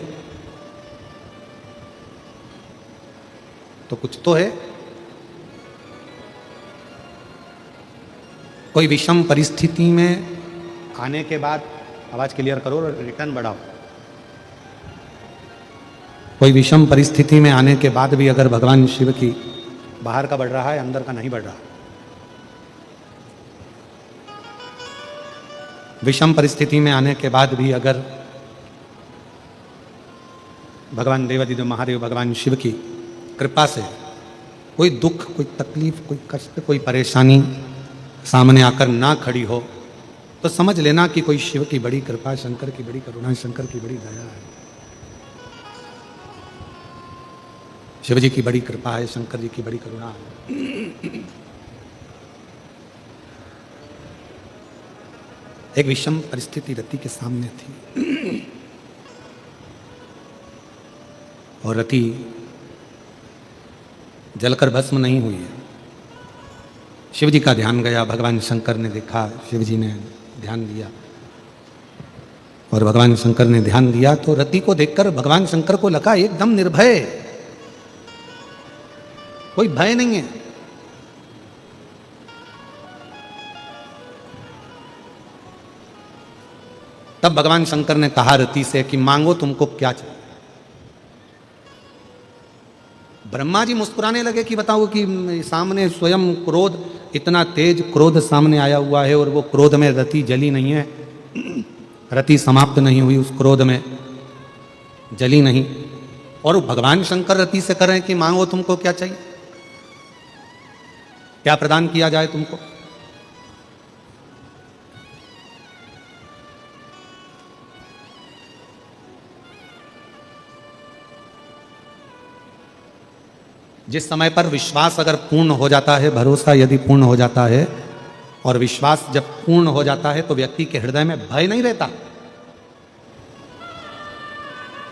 तो कुछ तो है। कोई विषम परिस्थिति में आने के बाद, आवाज क्लियर करो और रिटर्न बढ़ाओ। कोई विषम परिस्थिति में आने के बाद भी अगर भगवान शिव की बाहर का बढ़ रहा है, अंदर का नहीं बढ़ रहा। विषम परिस्थिति में आने के बाद भी अगर भगवान देवादिदेव महादेव भगवान शिव की कृपा से कोई दुख, कोई तकलीफ, कोई कष्ट, कोई परेशानी सामने आकर ना खड़ी हो, तो समझ लेना कि कोई शिव की बड़ी कृपा, शंकर की बड़ी करुणा, शंकर की बड़ी दया है। शिव जी की बड़ी कृपा है, शंकर जी की बड़ी करुणा है। एक विषम परिस्थिति रति के सामने थी और रति जलकर भस्म नहीं हुई है। शिव जी का ध्यान गया, भगवान शंकर ने देखा, शिव जी ने ध्यान दिया और भगवान शंकर ने ध्यान दिया तो रति को देखकर भगवान शंकर को लगा एकदम निर्भय, कोई भय नहीं है। तब भगवान शंकर ने कहा रति से कि मांगो तुमको क्या चाहिए। ब्रह्मा जी मुस्कुराने लगे कि बताओ कि सामने स्वयं क्रोध, इतना तेज क्रोध सामने आया हुआ है और वो क्रोध में रति जली नहीं है, रति समाप्त नहीं हुई, उस क्रोध में जली नहीं। और भगवान शंकर रति से कह रहे हैं कि मांगो तुमको क्या चाहिए, क्या प्रदान किया जाए तुमको। जिस समय पर विश्वास अगर पूर्ण हो जाता है, भरोसा यदि पूर्ण हो जाता है, और विश्वास जब पूर्ण हो जाता है तो व्यक्ति के हृदय में भय नहीं रहता,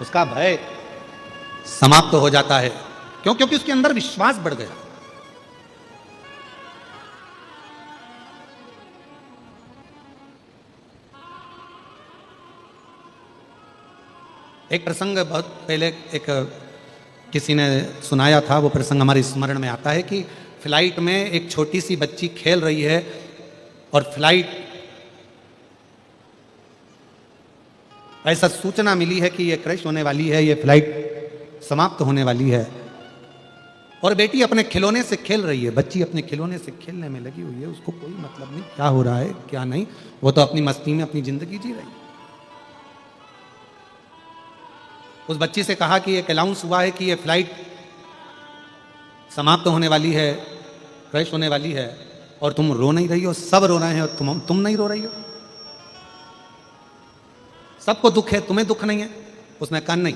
उसका भय समाप्त हो जाता है। क्यों? क्योंकि उसके अंदर विश्वास बढ़ गया। एक प्रसंग बहुत पहले एक किसी ने सुनाया था, वो प्रसंग हमारे स्मरण में आता है कि फ्लाइट में एक छोटी सी बच्ची खेल रही है और फ्लाइट ऐसा सूचना मिली है कि ये क्रैश होने वाली है, ये फ्लाइट समाप्त होने वाली है, और बेटी अपने खिलौने से खेल रही है। बच्ची अपने खिलौने से खेलने में लगी हुई है, उसको कोई मतलब नहीं क्या हो रहा है क्या नहीं, वो तो अपनी मस्ती में अपनी जिंदगी जी रही है। उस बच्ची से कहा कि एक अनाउंस हुआ है कि ये फ्लाइट समाप्त होने वाली है, क्रैश होने वाली है, और तुम रो नहीं रही हो, सब रो रहे हैं और तुम नहीं रो रही हो। सबको दुख है, तुम्हें दुख नहीं है? उसने कहा नहीं।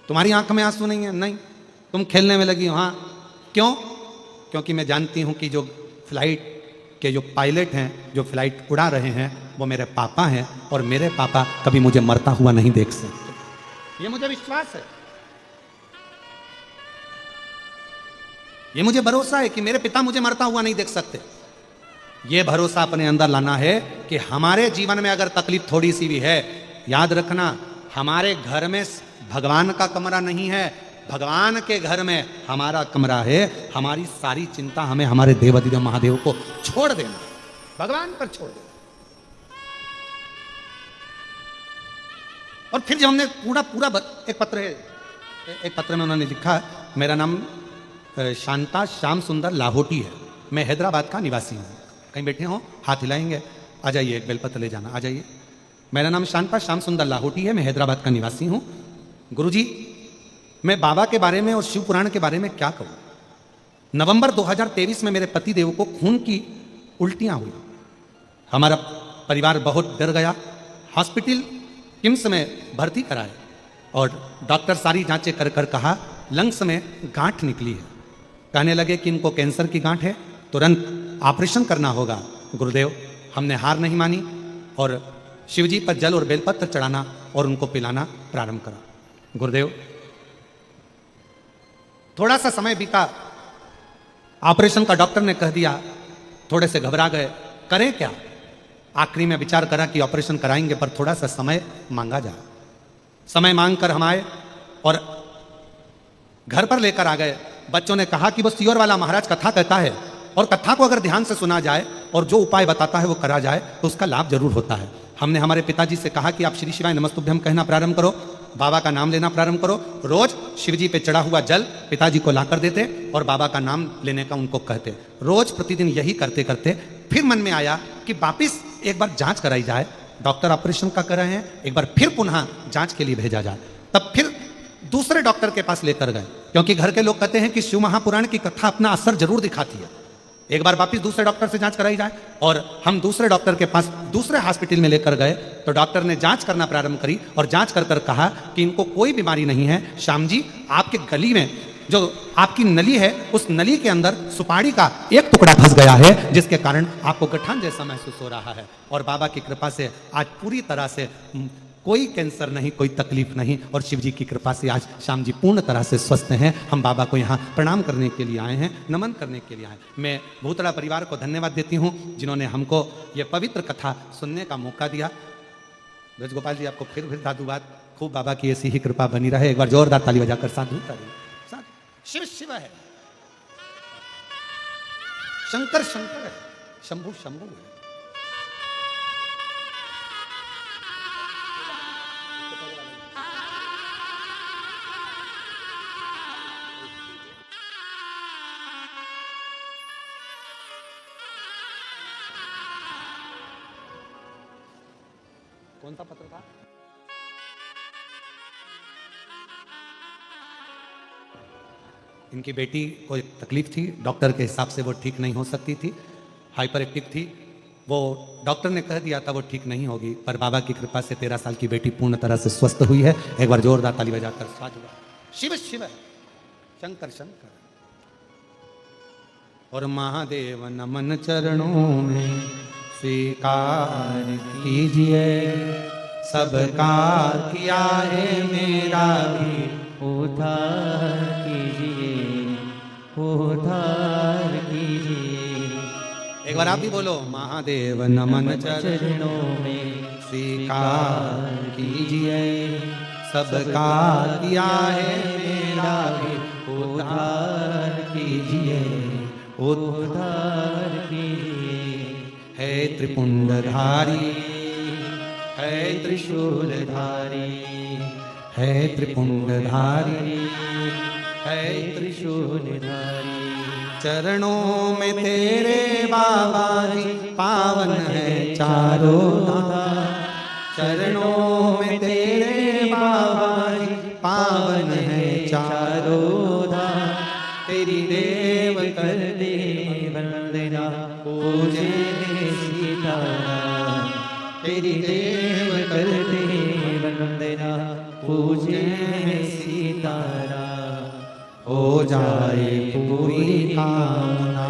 तुम्हारी आंख में आंसू नहीं है? नहीं। तुम खेलने में लगी हो? हाँ। क्यों? क्योंकि मैं जानती हूं कि जो फ्लाइट के जो पायलट हैं, जो फ्लाइट उड़ा रहे हैं, वो मेरे पापा हैं, और मेरे पापा कभी मुझे मरता हुआ नहीं देख सकते। ये मुझे विश्वास है, ये मुझे भरोसा है कि मेरे पिता मुझे मरता हुआ नहीं देख सकते। ये भरोसा अपने अंदर लाना है कि हमारे जीवन में अगर तकलीफ थोड़ी सी भी है, याद रखना हमारे घर में भगवान का कमरा नहीं है, भगवान के घर में हमारा कमरा है। हमारी सारी चिंता हमें हमारे देवाधिदेव महादेव को छोड़ देना, भगवान पर छोड़ देना। और फिर जब हमने पूरा एक पत्र में उन्होंने लिखा, मेरा नाम शांता श्याम सुंदर लाहोटी है, मैं हैदराबाद का निवासी हूँ। कहीं बैठे हो, हाथ हिलाएंगे, आ जाइए, एक बेलपत्र ले जाना, आ जाइए। मेरा नाम शांता श्याम सुंदर लाहोटी है, मैं हैदराबाद का निवासी हूँ। गुरुजी, मैं बाबा के बारे में और शिव पुराण के बारे में क्या कहूँ। नवंबर 2023 में मेरे पति देव को खून की उल्टियाँ हुई, हमारा परिवार बहुत डर गया, हॉस्पिटल किम्स में भर्ती कराए, और डॉक्टर सारी जांचें कर कर कहा लंग्स में गांठ निकली है। कहने लगे कि इनको कैंसर की गांठ है, तुरंत ऑपरेशन करना होगा। गुरुदेव, हमने हार नहीं मानी और शिवजी पर जल और बेलपत्र चढ़ाना और उनको पिलाना प्रारंभ करा। गुरुदेव, थोड़ा सा समय बीता, ऑपरेशन का डॉक्टर ने कह दिया, थोड़े से घबरा गए, करें क्या। आखिरी में विचार करा कि ऑपरेशन कराएंगे, पर थोड़ा सा समय मांगा जाए। समय मांग कर हम आए और घर पर लेकर आ गए। बच्चों ने कहा कि वो सियोर वाला महाराज कथा कहता है, और कथा को अगर ध्यान से सुना जाए और जो उपाय बताता है वो करा जाए तो उसका लाभ जरूर होता है। हमने हमारे पिताजी से कहा कि आप श्री शिवाय नमस्तुभ्यम कहना प्रारंभ करो, बाबा का नाम लेना प्रारंभ करो। रोज शिवजी पे चढ़ा हुआ जल पिताजी को लाकर देते और बाबा का नाम लेने का उनको कहते। रोज प्रतिदिन यही करते करते फिर मन में आया कि वापिस एक बार जांच कराई जाए। डॉक्टर ऑपरेशन का कर रहे हैं, एक बार फिर पुनः जांच के लिए भेजा जाए। तब फिर दूसरे डॉक्टर के पास लेकर गए, क्योंकि घर के लोग कहते हैं कि शिव महापुराण की कथा अपना असर जरूर दिखाती है। एक बार वापिस दूसरे डॉक्टर से जांच कराई जाए, और हम दूसरे डॉक्टर के पास दूसरे हॉस्पिटल में लेकर गए तो डॉक्टर ने जांच करना प्रारंभ करी और जांच कर कर कहा कि इनको कोई बीमारी नहीं है। श्याम जी, आपके गली में जो आपकी नली है, उस नली के अंदर सुपारी का एक टुकड़ा फंस गया है, जिसके कारण आपको गठान जैसा महसूस हो रहा है। और बाबा की कृपा से आज पूरी तरह से कोई कैंसर नहीं, कोई तकलीफ नहीं, और शिव जी की कृपा से आज श्याम जी पूर्ण तरह से स्वस्थ हैं। हम बाबा को यहाँ प्रणाम करने के लिए आए हैं, नमन करने के लिए आए। मैं भूतड़ा परिवार को धन्यवाद देती हूँ जिन्होंने हमको ये पवित्र कथा सुनने का मौका दिया। ब्रजगोपाल जी, आपको फिर साधुवाद, खूब बाबा की ऐसी ही कृपा बनी रहे। एक बार जोरदार ताली बजाकर साधु करें। शिव शिव है, शंकर शंकर है, शंभु शंभु है। कौन सा पत्र था? इनकी बेटी को एक तकलीफ थी, डॉक्टर के हिसाब से वो ठीक नहीं हो सकती थी, हाइपर एक्टिव थी। वो डॉक्टर ने कह दिया था वो ठीक नहीं होगी, पर बाबा की कृपा से 13 साल की बेटी पूर्ण तरह से स्वस्थ हुई है। एक बार जोरदार ताली बजाकर साधु शिव शिव। शंकर शंकर। और महादेव नमन चरणों में स्वीकार कीजिए, सबका किया है मेरा भी उद्धार कीजिए, उद्धार कीजिए। एक बार आप भी बोलो, महादेव नमन चरणों में स्वीकार कीजिए, सबका किया है मेरा भी उद्धार कीजिए, उद्धार कीजिए। है त्रिपुंडधारी, है त्रिशूलधारी, है त्रिपुंडधारी, है त्रिशूलधारी। चरणों में तेरे बाबा जी पावन है चारों धाम, चरणों में तेरे बाबा जी पावन है चारों धाम। तेरी देव कर दे वंदना पूजे सीताराम, तेरी देव कर दे वंदना पूजे सीताराम। हो जाए पूरी कामना,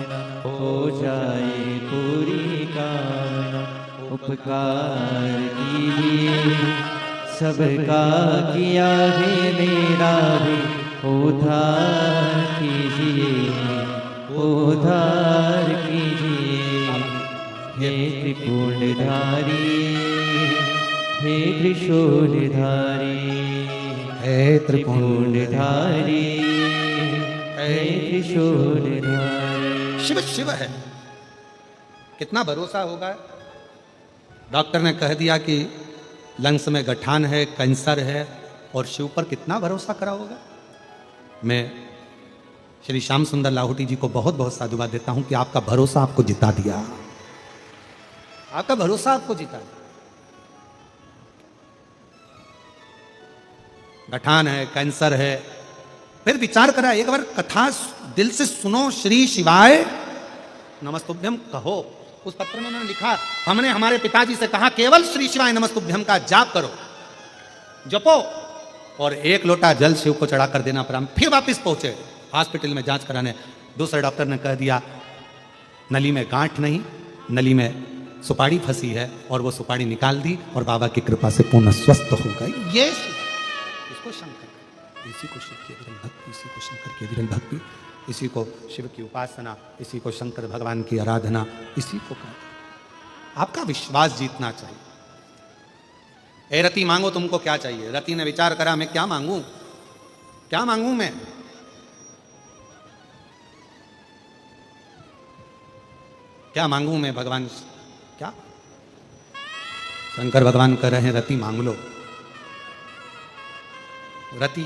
हो जाए पूरी कामना। उपकार कीजिए, सबका किया है मेरा भी उद्धार कीजिए, उद्धार कीजिए। हे त्रिपुंडधारी, हे त्रिशूलधारी, है त्रिपुंडधारी, हे त्रिशूलधारी। शिव शिव है। कितना भरोसा होगा। डॉक्टर ने कह दिया कि लंग्स में गठान है, कैंसर है, और शिव पर कितना भरोसा करा होगा। मैं श्री श्याम सुंदर लाहौटी जी को बहुत बहुत साधुवाद देता हूं कि आपका भरोसा आपको जिता दिया, आपका भरोसा आपको जिता दिया। गठान है, कैंसर है, फिर विचार करा, एक बार कथा दिल से सुनो, श्री शिवाय नमस्तुभ्यम कहो। उस पत्र में उन्होंने लिखा, हमने हमारे पिताजी से कहा केवल श्री शिवाय नमस्तुभ्यम का जाप करो, जपो, और एक लोटा जल शिव को चढ़ा कर देना प्रारंभ। फिर वापस पहुंचे हॉस्पिटल में जांच कराने। दूसरे डॉक्टर ने कह दिया नली में गांठ नहीं, नली में सुपारी फंसी है, और वो सुपारी निकाल दी और बाबा की कृपा से पूर्ण स्वस्थ हो गए। ये इसको शंकर, इसी को शिव की विरल भक्ति, इसी को शंकर की विरल भक्ति, इसी को शिव की उपासना, इसी को शंकर भगवान की आराधना, इसी को कहते। आपका विश्वास जीतना चाहिए। ए रति मांगो, तुमको क्या चाहिए। रति ने विचार करा, मैं क्या मांगू, क्या मांगू मैं। क्या मांगू मैं भगवान, क्या। शंकर भगवान कह रहे हैं रति मांग लो। रति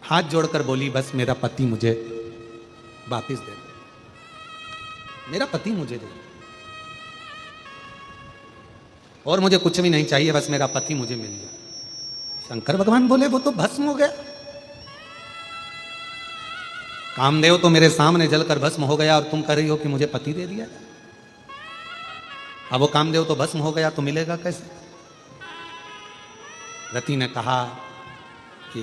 हाथ जोड़कर बोली, बस मेरा पति मुझे वापिस दे, मेरा पति मुझे दे, और मुझे कुछ भी नहीं चाहिए, बस मेरा पति मुझे मिल गया। शंकर भगवान बोले, वो तो भस्म हो गया। कामदेव तो मेरे सामने जलकर भस्म हो गया, और तुम कह रही हो कि मुझे पति दे दिया। अब वो कामदेव तो भस्म हो गया, तो मिलेगा कैसे। रति ने कहा कि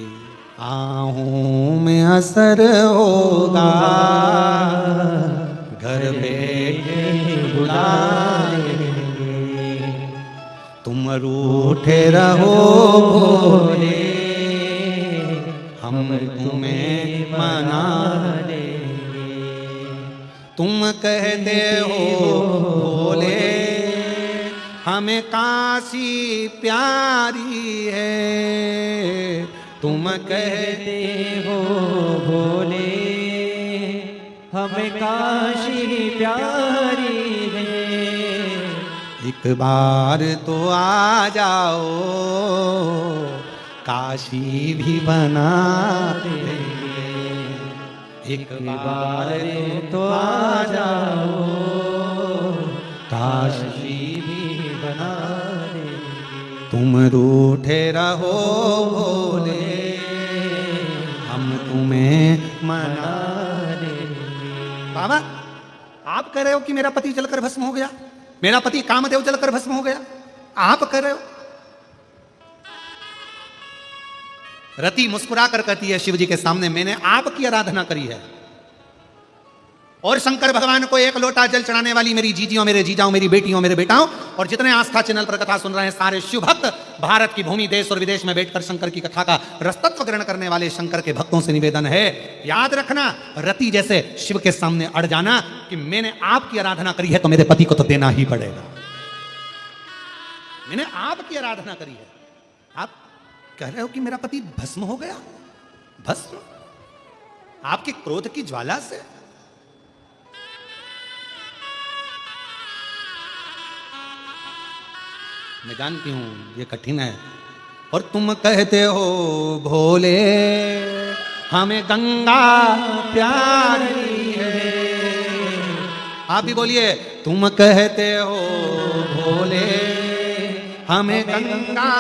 आहूं में असर होगा, घर बैठे बुला लेंगे, तुम रूठे रहो भोले, हम तुम्हें मना लेंगे। तुम कहते हो भोले, हमें काशी प्यारी है, तुम कहते हो भोले, हमें काशी प्यारी है। एक बार तो आ जाओ, काशी भी बना देंगे। एक बार तो आ जाओ, काशी भी बना देंगे। तुम रूठे रहो भोले, हम तुम्हें मना देंगे। बाबा, आप कह रहे हो कि मेरा पति जलकर भस्म हो गया, मेरा पति कामदेव जलकर भस्म हो गया, आप कह रहे हो। रति मुस्कुरा कर कहती है शिव जी के सामने, मैंने आपकी आराधना करी है। और शंकर भगवान को एक लोटा जल चढ़ाने वाली मेरी जीजियों, मेरे जीजाओं, मेरी बेटियों, मेरे बेटाओं और जितने आस्था चैनल पर कथा सुन रहे हैं सारे शिव भक्त, भारत की भूमि, देश और विदेश में बैठकर शंकर की कथा का रसतत्व ग्रहण करने वाले शंकर के भक्तों से निवेदन है, याद रखना, रति जैसे शिव के सामने अड़ जाना कि मैंने आपकी आराधना करी है तो मेरे पति को तो देना ही पड़ेगा। मैंने आपकी आराधना करी है, आप कह रहे हो कि मेरा पति भस्म हो गया, भस्म आपके क्रोध की ज्वाला से। मैं जानती हूं ये कठिन है, और तुम कहते हो भोले हमें गंगा प्यारी है। आप भी बोलिए, तुम कहते हो भोले हमें गंगा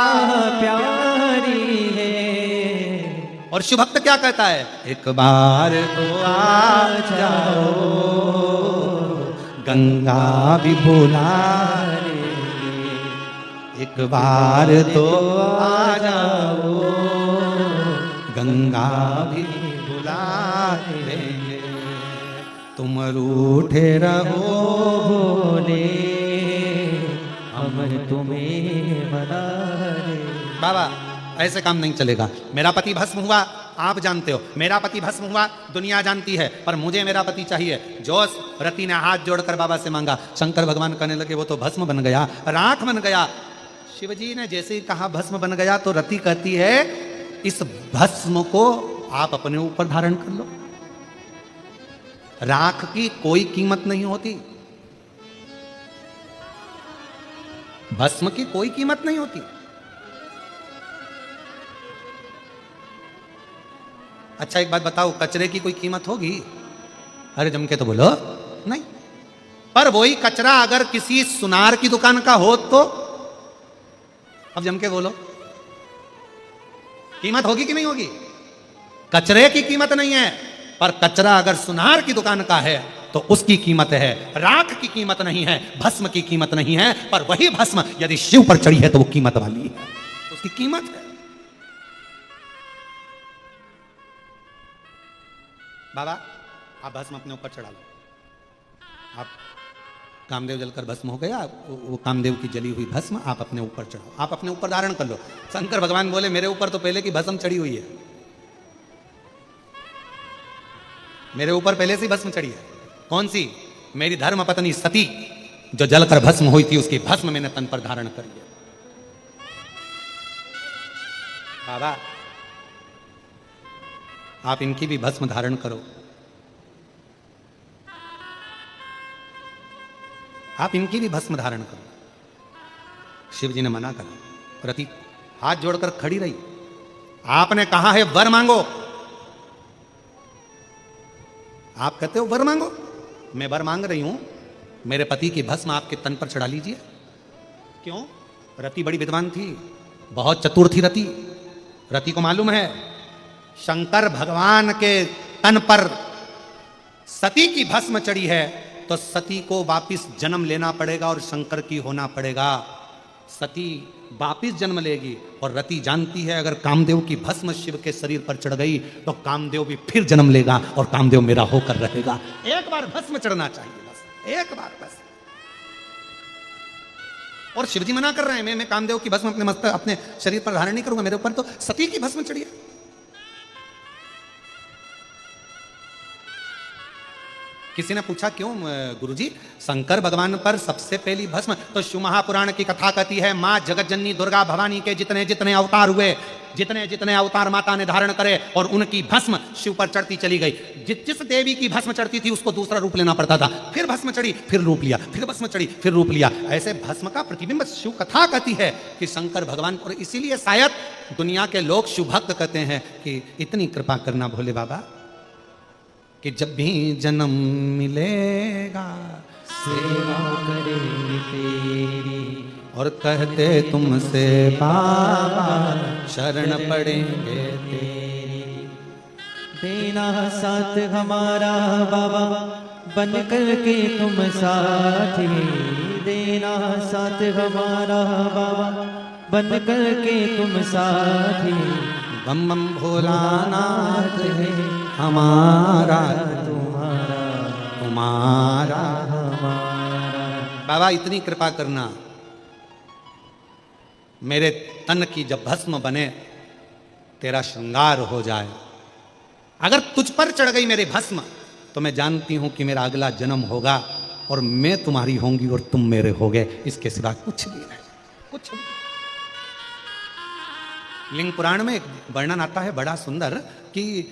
प्यारी है। और शिव भक्त क्या कहता है, एक बार तो आ जाओ गंगा भी भुला, एक बार तो आ जाओ गंगा भी बुला देंगे, तुम रूठे रहो भोले हम तुम्हें मना रहे। बाबा ऐसे काम नहीं चलेगा। मेरा पति भस्म हुआ, आप जानते हो, मेरा पति भस्म हुआ, दुनिया जानती है, पर मुझे मेरा पति चाहिए। जो रति ने हाथ जोड़कर बाबा से मांगा, शंकर भगवान कहने लगे वो तो भस्म बन गया, राख बन गया। शिवजी ने जैसे ही कहा भस्म बन गया, तो रति कहती है इस भस्म को आप अपने ऊपर धारण कर लो। राख की कोई कीमत नहीं होती, भस्म की कोई कीमत नहीं होती। अच्छा एक बात बताओ, कचरे की कोई कीमत होगी? अरे जम के तो बोलो नहीं। पर वही कचरा अगर किसी सुनार की दुकान का हो तो, अब जम के बोलो, कीमत होगी कि नहीं होगी? कचरे की कीमत नहीं है, पर कचरा अगर सुनार की दुकान का है तो उसकी कीमत है। राख की कीमत नहीं है, भस्म की कीमत नहीं है, पर वही भस्म यदि शिव पर चढ़ी है तो वो कीमत वाली है, उसकी कीमत है। बाबा आप भस्म अपने ऊपर चढ़ा लो, आप कामदेव जलकर भस्म हो गया, वो कामदेव की जली हुई भस्म आप अपने ऊपर चढ़ाओ, आप अपने ऊपर धारण कर लो। शंकर भगवान बोले मेरे ऊपर तो पहले की भस्म चढ़ी हुई है, मेरे ऊपर पहले से भस्म चढ़ी है। कौन सी? मेरी धर्म पत्नी सती जो जलकर भस्म हुई थी, उसकी भस्म मैंने तन पर धारण करी है। बाबा आप इनकी भी भस्म धारण करो, आप इनकी भी भस्म धारण करो। शिव जी ने मना करा, रति हाथ जोड़कर खड़ी रही। आपने कहा है वर मांगो, आप कहते हो वर मांगो, मैं वर मांग रही हूं, मेरे पति की भस्म आपके तन पर चढ़ा लीजिए। क्यों? रति बड़ी विद्वान थी, बहुत चतुर थी रति। रति को मालूम है शंकर भगवान के तन पर सती की भस्म चढ़ी है तो सती को वापिस जन्म लेना पड़ेगा और शंकर की होना पड़ेगा। सती वापिस जन्म लेगी, और रति जानती है अगर कामदेव की भस्म शिव के शरीर पर चढ़ गई तो कामदेव भी फिर जन्म लेगा और कामदेव मेरा होकर रहेगा। एक बार भस्म चढ़ना चाहिए, बस एक बार बस। और शिवजी मना कर रहे हैं, मैं कामदेव की भस्म अपने शरीर पर धारण नहीं करूंगा, मेरे ऊपर तो सती की भस्म चढ़ी है। किसी ने पूछा क्यों गुरुजी, शंकर भगवान पर सबसे पहली भस्म तो शिव महापुराण की कथा कहती है, मां जगतजननी दुर्गा भवानी के जितने जितने अवतार हुए, जितने जितने अवतार माता ने धारण करे और उनकी भस्म शिव पर चढ़ती चली गई। जिस देवी की भस्म चढ़ती थी उसको दूसरा रूप लेना पड़ता था, फिर भस्म चढ़ी फिर रूप लिया, फिर भस्म चढ़ी फिर रूप लिया। ऐसे भस्म का प्रतिबिंब शिव कथा कहती है कि शंकर भगवान, और इसीलिए शायद दुनिया के लोग शिव भक्त कहते हैं कि इतनी कृपा करना भोले बाबा कि जब भी जन्म मिलेगा सेवा करेंगे तेरी, और कहते तुमसे बाबा शरण पड़ेंगे तेरी। देना साथ हमारा बाबा बन कर के तुम साथी, देना साथ हमारा बाबा बन कर के तुम साथी, बम बम भोलानाथ है हमारा तुम्हारा तुम्हारा। हमारा। बाबा इतनी कृपा करना, मेरे तन की जब भस्म बने तेरा श्रृंगार हो जाए। अगर तुझ पर चढ़ गई मेरी भस्म तो मैं जानती हूं कि मेरा अगला जन्म होगा और मैं तुम्हारी होंगी और तुम मेरे होगे, इसके सिवा कुछ भी नहीं, कुछ भी। लिंग पुराण में एक वर्णन आता है बड़ा सुंदर कि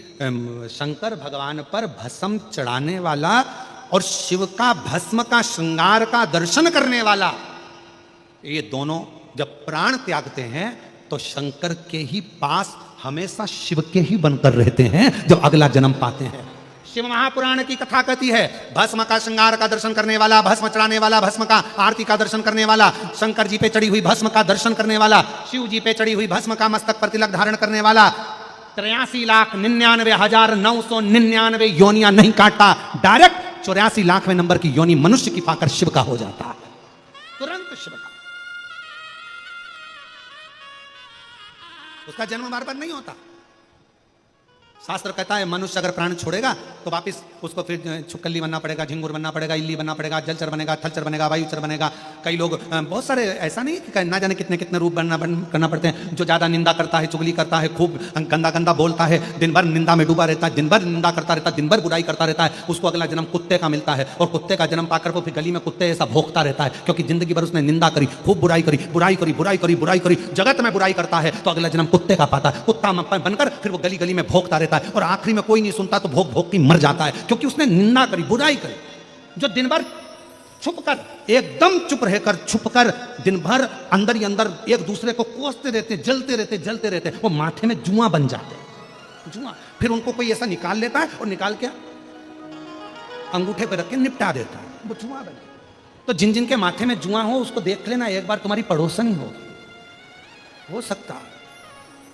शंकर भगवान पर भस्म चढ़ाने वाला और शिव का भस्म का श्रृंगार का दर्शन करने वाला, ये दोनों जब प्राण त्यागते हैं तो शंकर के ही पास हमेशा शिव के ही बनकर रहते हैं जब अगला जन्म पाते हैं। शिव महापुराण की कथा कहती है, भस्म का श्रृंगार का दर्शन करने वाला, भस्म चढ़ाने वाला, भस्म का आरती का दर्शन करने वाला, शंकर जी पे चढ़ी हुई भस्म का दर्शन करने वाला, शिव जी पे चढ़ी हुई भस्म का मस्तक पर तिलक धारण करने वाला 83,99,999 योनियां नहीं काटता, डायरेक्ट 84 लाख नंबर की योनि मनुष्य की पाकर शिव का हो जाता, तुरंत शिव का। उसका जन्म बार बार नहीं होता। शास्त्र कहता है मनुष्य अगर प्राण छोड़ेगा तो वापिस उसको फिर छुक्कली बनना पड़ेगा, झिंगुर बनना पड़ेगा, इल्ली बनना पड़ेगा, जलचर बनेगा, थलचर बनेगा, वायुचर बनेगा। कई लोग बहुत सारे ऐसा नहीं कि ना जाने कितने कितने रूप करना पड़ते हैं। जो ज्यादा निंदा करता है, चुगली करता है, खूब गंदा गंदा बोलता है, दिन भर निंदा में डूबा रहता है, दिन भर निंदा करता रहता है, दिन भर बुराई करता रहता है, उसको अगला जन्म कुत्ते का मिलता है और कुत्ते का जन्म पाकर वो फिर गली में कुत्ते ऐसा भोंकता रहता है, क्योंकि जिंदगी भर उसने निंदा करी, खूब बुराई करी, बुराई करी, बुराई करी, बुराई करी, जगत में बुराई करता है तो अगला जन्म कुत्ते का पाता है। कुत्ता बनकर फिर वो गली गली में भोंकता रहता है और आखिरी में कोई नहीं सुनता तो भोग भोग की मर जाता है, क्योंकि उसने निंदा करी, बुराई करी। जो दिन भर छुप कर, एकदम चुप रहकर, छुप कर दिन भर अंदर ही अंदर एक दूसरे को कोसते रहते, जलते रहते, जलते रहते, वो माथे में जुआ बन जाते, जुआ। फिर उनको कोई ऐसा निकाल लेता है और निकाल के अंगूठे पे रख के निपटा देता है, वो जुआ बन। तो जिन जिन के माथे में जुआ हो उसको देख लेना, एक बार तुम्हारी पड़ोसन ही हो सकता है।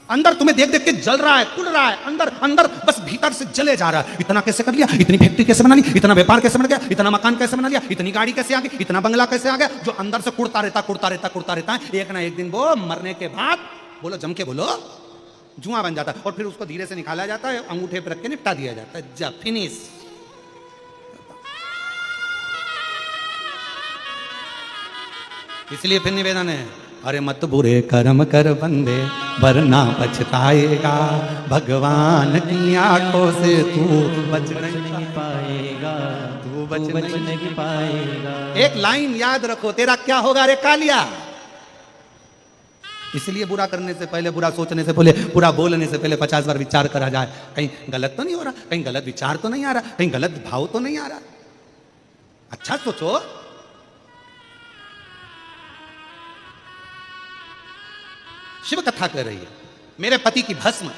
अंदर तुम्हें देख देख के जल रहा है, कुल रहा है, अंदर अंदर बस भीतर से जले जा रहा है। इतना कैसे कर लिया, इतनी फैक्ट्री कैसे बना ली, इतना व्यापार कैसे बन गया, इतना मकान कैसे बना लिया, इतनी गाड़ी कैसे आ गई, इतना बंगला कैसे आ गया, जो अंदर से कुड़ता रहता, कुड़ता रहता, कुड़ता रहता है। एक ना एक दिन वो मरने के बाद, बोलो जम के बोलो, जुआ बन जाता है और फिर उसको धीरे से निकाला जाता है, अंगूठे पर रख के निपटा दिया जाता है, जब फिनिश। इसलिए फिर निवेदन है, अरे मत बुरे कर्म कर बंदे वरना पछताएगा, भगवान की आंखों से तू बच नहीं पाएगा, तू बच नहीं पाएगा। एक लाइन याद रखो, तेरा क्या होगा रे कालिया। इसलिए बुरा करने से पहले, बुरा सोचने से पहले, बुरा बोलने से पहले 50 बार विचार करा जाए, कहीं गलत तो नहीं हो रहा, कहीं गलत विचार तो नहीं आ रहा, कहीं गलत भाव तो नहीं आ रहा। अच्छा सोचो। शिव कथा कह रही है, मेरे पति की भस्म।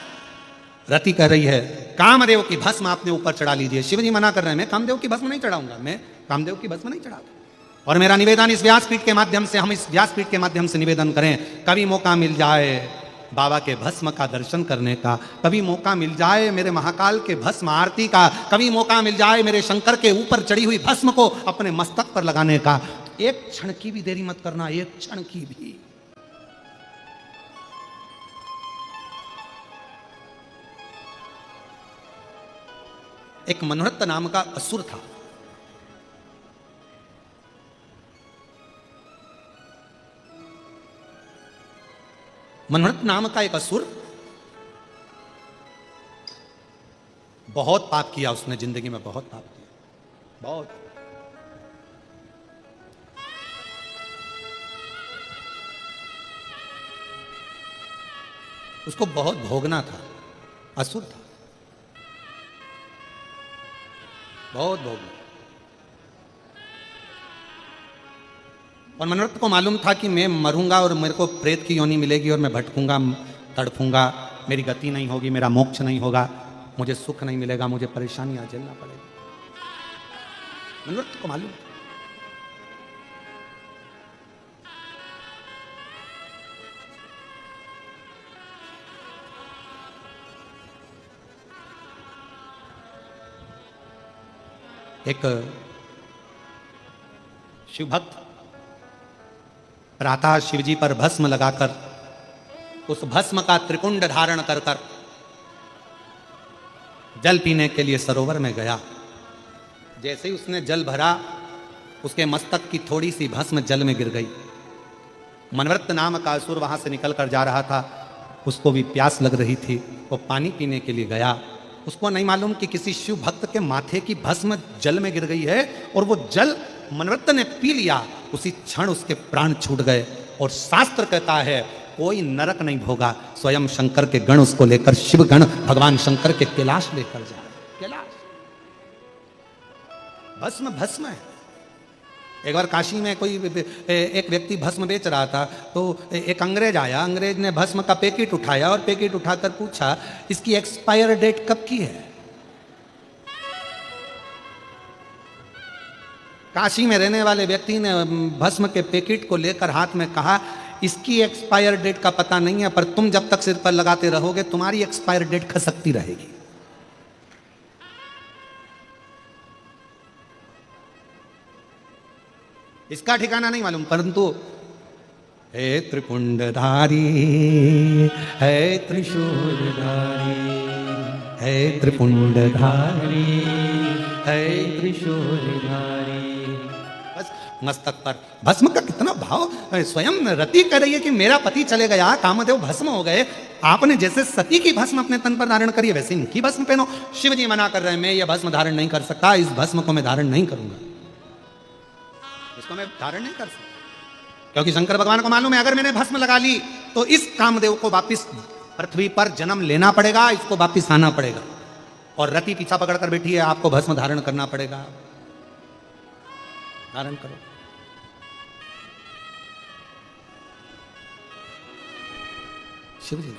रति कह रही है, कामदेव की भस्म आपने ऊपर चढ़ा लीजिए। शिव जी मना कर रहे हैं, मैं कामदेव की भस्म नहीं चढ़ाऊंगा, मैं कामदेव की भस्म नहीं चढ़ाऊंगा। और मेरा निवेदन इस व्यासपीठ के माध्यम से, हम इस व्यासपीठ के माध्यम से निवेदन करें, कभी मौका मिल जाए बाबा के भस्म का दर्शन करने का, कभी मौका मिल जाए मेरे महाकाल के भस्म आरती का, कभी मौका मिल जाए मेरे शंकर के ऊपर चढ़ी हुई भस्म को अपने मस्तक पर लगाने का, एक क्षण की भी देरी मत करना, एक क्षण की भी। एक मनोरथ नाम का असुर था। मनोरथ नाम का एक असुर, बहुत पाप किया उसने जिंदगी में, बहुत पाप किया, बहुत। उसको बहुत भोगना था, असुर था, बहुत भोगना। और मनोरथ को मालूम था कि मैं मरूंगा और मेरे को प्रेत की योनि मिलेगी और मैं भटकूंगा, तड़पूंगा, मेरी गति नहीं होगी, मेरा मोक्ष नहीं होगा, मुझे सुख नहीं मिलेगा, मुझे परेशानियां झेलना पड़ेगा। मनोरथ को मालूम। एक शिव भक्त प्रातः शिवजी पर भस्म लगाकर, उस भस्म का त्रिकुंड धारण कर कर जल पीने के लिए सरोवर में गया। जैसे ही उसने जल भरा, उसके मस्तक की थोड़ी सी भस्म जल में गिर गई। मनवृत्त नाम का असुर वहां से निकल कर जा रहा था, उसको भी प्यास लग रही थी, वो पानी पीने के लिए गया। उसको नहीं मालूम कि किसी शिव भक्त के माथे की भस्म जल में गिर गई है, और वो जल मनवृत्त ने पी लिया। उसी क्षण उसके प्राण छूट गए। और शास्त्र कहता है कोई नरक नहीं भोगा, स्वयं शंकर के गण उसको लेकर, शिव गण भगवान शंकर के कैलाश लेकर जाए। कैलाश भस्म भस्म है। एक बार काशी में कोई एक व्यक्ति भस्म बेच रहा था, तो एक अंग्रेज आया। अंग्रेज ने भस्म का पैकेट उठाया और पैकेट उठाकर पूछा, इसकी एक्सपायर डेट कब की है? काशी में रहने वाले व्यक्ति ने भस्म के पैकेट को लेकर हाथ में कहा, इसकी एक्सपायर डेट का पता नहीं है, पर तुम जब तक सिर पर लगाते रहोगे तुम्हारी एक्सपायर डेट खसकती रहेगी। इसका ठिकाना नहीं मालूम, परंतु हे त्रिपुंडधारी, हे त्रिशूलधारी, हे त्रिपुंडधारी, हे त्रिशूलधारी। बस मस्तक पर भस्म का कितना भाव। स्वयं रति कह रही है कि मेरा पति चले गया, कामदेव भस्म हो गए, आपने जैसे सती की भस्म अपने तन पर धारण करी है वैसे इनकी भस्म पहनो। शिव जी मना कर रहे हैं, मैं ये भस्म धारण नहीं कर सकता, इस भस्म को मैं धारण नहीं करूंगा, इसको मैं धारण नहीं कर सकता। क्योंकि शंकर भगवान को मालूम है अगर मैंने भस्म लगा ली तो इस कामदेव को वापिस पृथ्वी पर जन्म लेना पड़ेगा, इसको वापिस आना पड़ेगा। और रति पीछा पकड़कर बैठी है, आपको भस्म धारण करना पड़ेगा, धारण करो। शिव जी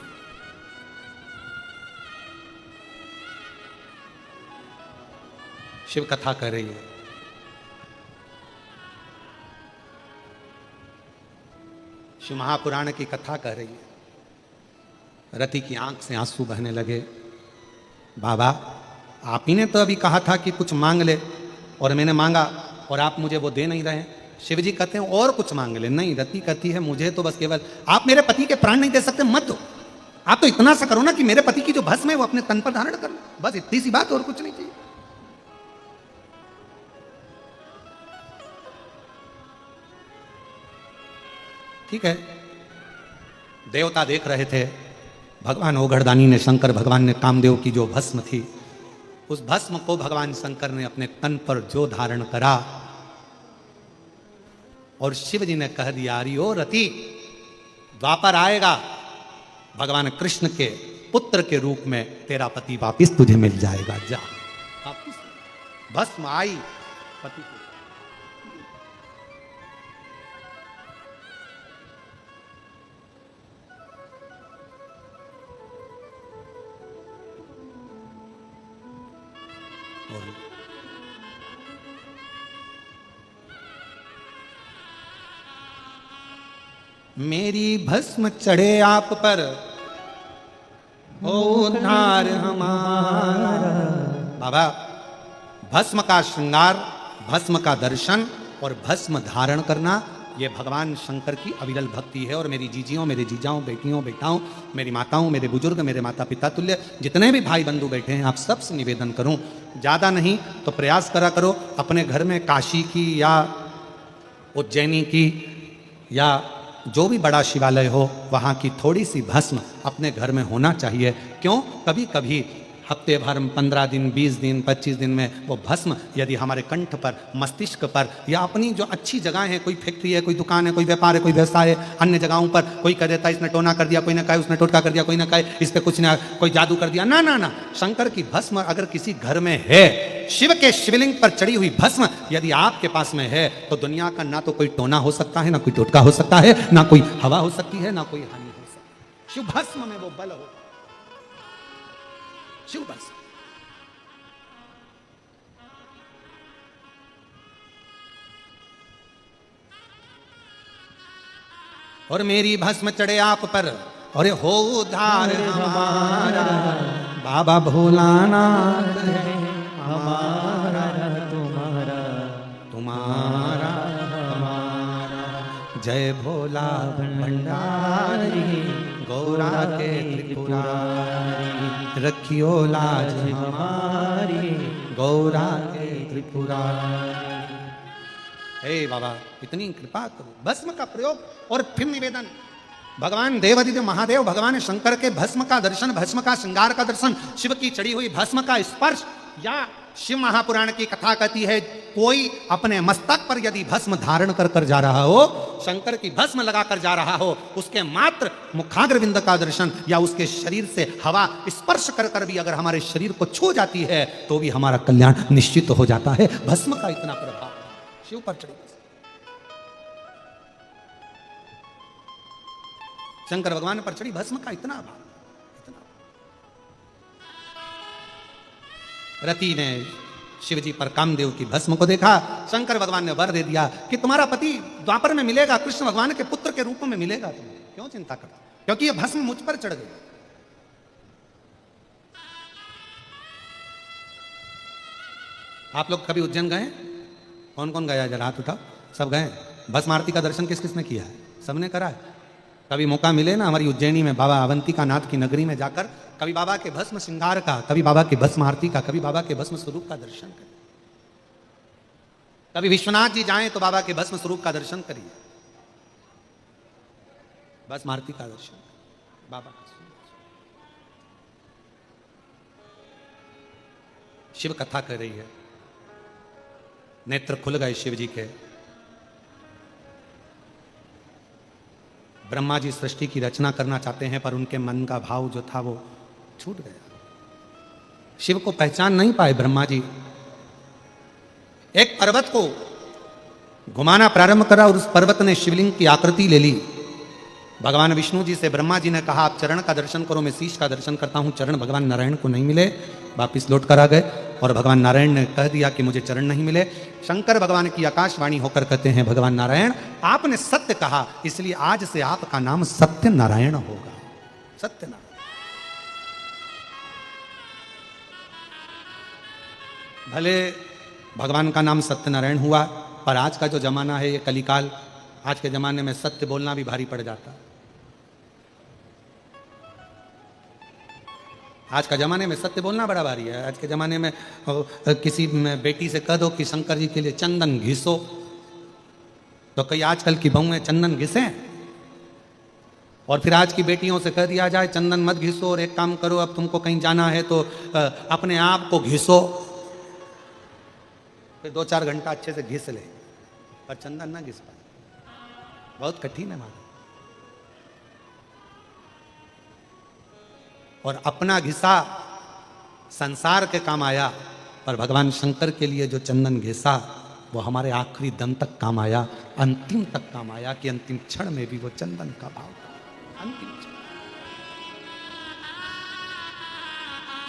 शिव कथा कर रही है। शिव महापुराण की कथा कह रही है। रति की आंख से आंसू बहने लगे। बाबा, आप ही ने तो अभी कहा था कि कुछ मांग ले, और मैंने मांगा और आप मुझे वो दे नहीं रहे। शिव जी कहते हैं और कुछ मांग ले। नहीं, रति कहती है मुझे तो बस केवल, आप मेरे पति के प्राण नहीं दे सकते, मत दो, आप तो इतना सा करो ना कि मेरे पति की जो भस्म है वो अपने तन पर धारण कर लो, बस इतनी सी बात, और कुछ नहीं चाहिए। ठीक है, देवता देख रहे थे। भगवान ओघड़दानी ने, शंकर भगवान ने कामदेव की जो भस्म थी, उस भस्म को भगवान शंकर ने अपने तन पर जो धारण करा, और शिव जी ने कह दिया, अरे ओ रति, द्वापर आएगा, भगवान कृष्ण के पुत्र के रूप में तेरा पति वापिस तुझे मिल जाएगा, जा वापिस। भस्म आई पति को। मेरी भस्म चढ़े आप पर, ओ उद्धार हमारा। बाबा, भस्म का श्रृंगार, भस्म का दर्शन और भस्म धारण करना, ये भगवान शंकर की अविरल भक्ति है। और मेरी जीजियों, मेरे जीजाओं, बेटियों, बेटाओं, मेरी माताओं, मेरे बुजुर्ग, मेरे माता पिता तुल्य जितने भी भाई बंधु बैठे हैं, आप सबसे निवेदन करूं, ज़्यादा नहीं तो प्रयास करा करो, अपने घर में काशी की या उज्जैनी की या जो भी बड़ा शिवालय हो, वहाँ की थोड़ी सी भस्म अपने घर में होना चाहिए। क्यों? कभी कभी हफ्ते भर, 15 दिन, 20 दिन, 25 दिन में वो भस्म यदि हमारे कंठ पर, मस्तिष्क पर, या अपनी जो अच्छी जगह है, कोई फैक्ट्री है, कोई दुकान है, कोई व्यापार है, कोई व्यवसाय है, अन्य जगहों पर कोई कह देता है इसने टोना कर दिया, कोई ना कहे उसने टोटका कर दिया, कोई ना कहे इस पे कुछ ना, कोई जादू कर दिया, ना ना ना। शंकर की भस्म अगर किसी घर में है, शिव के शिवलिंग पर चढ़ी हुई भस्म यदि आपके पास में है, तो दुनिया का ना तो कोई टोना हो सकता है, ना कोई टोटका हो सकता है, ना कोई हवा हो सकती है, ना कोई हानि हो सकती है। शिव भस्म में वो बल हो, शिव भस्म। और मेरी भस्म चढ़े आप पर, और हो उद्धार हमारा। बाबा भोलानाथ है हमारा, तुम्हारा तुम्हारा हमारा। जय भोला भंडारी, गौरा के त्रिपुरारी। रखियो लाज हमारी गौरा के त्रिपुरारी। हे बाबा इतनी कृपा करो। भस्म का प्रयोग और फिर निवेदन, भगवान देवादिदेव महादेव भगवान शंकर के भस्म का दर्शन, भस्म का श्रृंगार का दर्शन, शिव की चढ़ी हुई भस्म का स्पर्श, या शिव महापुराण की कथा कहती है कोई अपने मस्तक पर यदि भस्म धारण कर कर जा रहा हो, शंकर की भस्म लगा कर जा रहा हो, उसके मात्र मुखाग्रविंद का दर्शन या उसके शरीर से हवा स्पर्श कर कर भी अगर हमारे शरीर को छू जाती है तो भी हमारा कल्याण निश्चित हो जाता है। भस्म का इतना प्रभाव शिव पर चढ़ी, शंकर भगवान पर चढ़ी भस्म का इतना भाव, इतना। रति ने शिव जी पर कामदेव की भस्म को देखा, शंकर भगवान ने वर दे दिया कि तुम्हारा पति द्वापर में मिलेगा, कृष्ण भगवान के पुत्र के रूप में मिलेगा, तुम क्यों चिंता करते, क्योंकि ये भस्म मुझ पर चढ़ गई। आप लोग कभी उज्जैन गए? कौन कौन गया? जरा हाथ उठाओ। सब गए? भस्म आरती का दर्शन किस किसने किया है? सबने करा है। कभी मौका मिले ना हमारी उज्जैनी में बाबा अवंतिका नाथ की नगरी में जाकर कभी बाबा के भस्म श्रृंगार का, कभी बाबा के भस्म आरती का, कभी बाबा के भस्म स्वरूप का दर्शन करें। कभी विश्वनाथ जी जाएं तो बाबा के भस्म स्वरूप का दर्शन करिए, भस्म आरती का दर्शन बाबा का। शिव कथा कर रही है, नेत्र खुल गए शिव जी के। ब्रह्मा जी सृष्टि की रचना करना चाहते हैं पर उनके मन का भाव जो था वो छूट गया। शिव को पहचान नहीं पाए ब्रह्मा जी। एक पर्वत को घुमाना प्रारंभ करा और उस पर्वत ने शिवलिंग की आकृति ले ली। भगवान विष्णु जी से ब्रह्मा जी ने कहा आप चरण का दर्शन करो, मैं शीश का दर्शन करता हूं। चरण भगवान नारायण को नहीं मिले, वापिस लौट कर आ गए और भगवान नारायण ने कह दिया कि मुझे चरण नहीं मिले। शंकर भगवान की आकाशवाणी होकर कहते हैं भगवान नारायण आपने सत्य कहा, इसलिए आज से आपका नाम सत्य नारायण होगा। सत्य नारायण। भले भगवान का नाम सत्यनारायण हुआ पर आज का जो जमाना है ये कलिकाल, आज के जमाने में सत्य बोलना भी भारी पड़ जाता है। आज का जमाने में सत्य बोलना बड़ा भारी है। आज के जमाने में किसी बेटी से कह दो कि शंकर जी के लिए चंदन घिसो तो कई आजकल की बहुएं चंदन घिसे, और फिर आज की बेटियों से कह दिया जाए चंदन मत घिसो और एक काम करो अब तुमको कहीं जाना है तो अपने आप को घिसो, फिर 2-4 घंटा अच्छे से घिस ले पर चंदन ना घिस पाए। बहुत कठिन है माना। और अपना घिसा संसार के काम आया पर भगवान शंकर के लिए जो चंदन घिसा वो हमारे आखिरी दम तक काम आया, अंतिम तक काम आया कि अंतिम क्षण में भी वो चंदन का भाव था। अंतिम क्षण।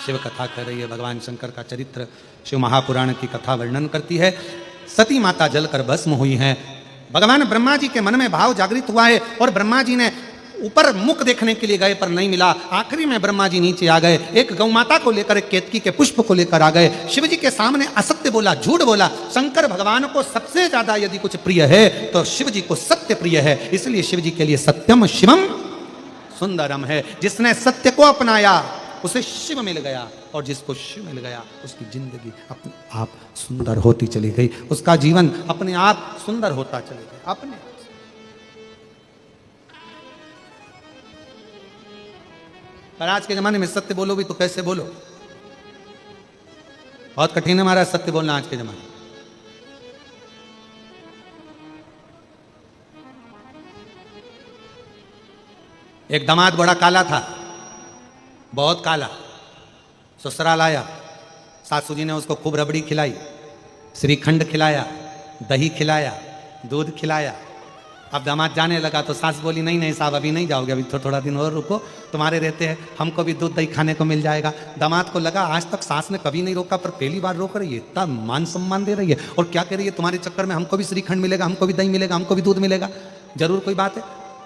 शिव कथा कर रही है, भगवान शंकर का चरित्र शिव महापुराण की कथा वर्णन करती है। सती माता जलकर भस्म हुई हैं। भगवान ब्रह्मा जी के मन में भाव जागृत हुआ है और ब्रह्मा जी ने ऊपर मुख देखने के लिए गए पर नहीं मिला। आखिरी में ब्रह्मा जी नीचे आ गए, एक गौ माता को लेकर एक केतकी के पुष्प को लेकर आ गए। शिव जी के सामने असत्य बोला, झूठ बोला। शंकर भगवान को सबसे ज्यादा यदि कुछ प्रिय है तो शिव जी को सत्य प्रिय है, इसलिए शिव जी के लिए सत्यम शिवम सुंदरम है। जिसने सत्य को अपनाया उसे शिव मिल गया और जिसको शिव मिल गया उसकी जिंदगी अपने आप सुंदर होती चली गई, उसका जीवन अपने आप सुंदर होता चले गया अपने आप। पर आज के जमाने में सत्य बोलो भी तो कैसे बोलो, बहुत कठिन है महाराज सत्य बोलना आज के जमाने में। एक दामाद बड़ा काला था, बहुत काला। ससुराल आया, सासू जी ने उसको खूब रबड़ी खिलाई, श्रीखंड खिलाया, दही खिलाया, दूध खिलाया। अब दामाद जाने लगा तो सास बोली नहीं नहीं साहब अभी नहीं जाओगे, अभी थोड़ा दिन और रुको, तुम्हारे रहते हैं हमको भी दूध दही खाने को मिल जाएगा। दामाद को लगा आज तक सास ने कभी नहीं रोका पर पहली बार रोक रही है, इतना मान सम्मान दे रही है और क्या कह रही है तुम्हारे चक्कर में हमको भी श्रीखंड मिलेगा, हमको भी दही मिलेगा, हमको भी दूध मिलेगा, जरूर कोई बात है।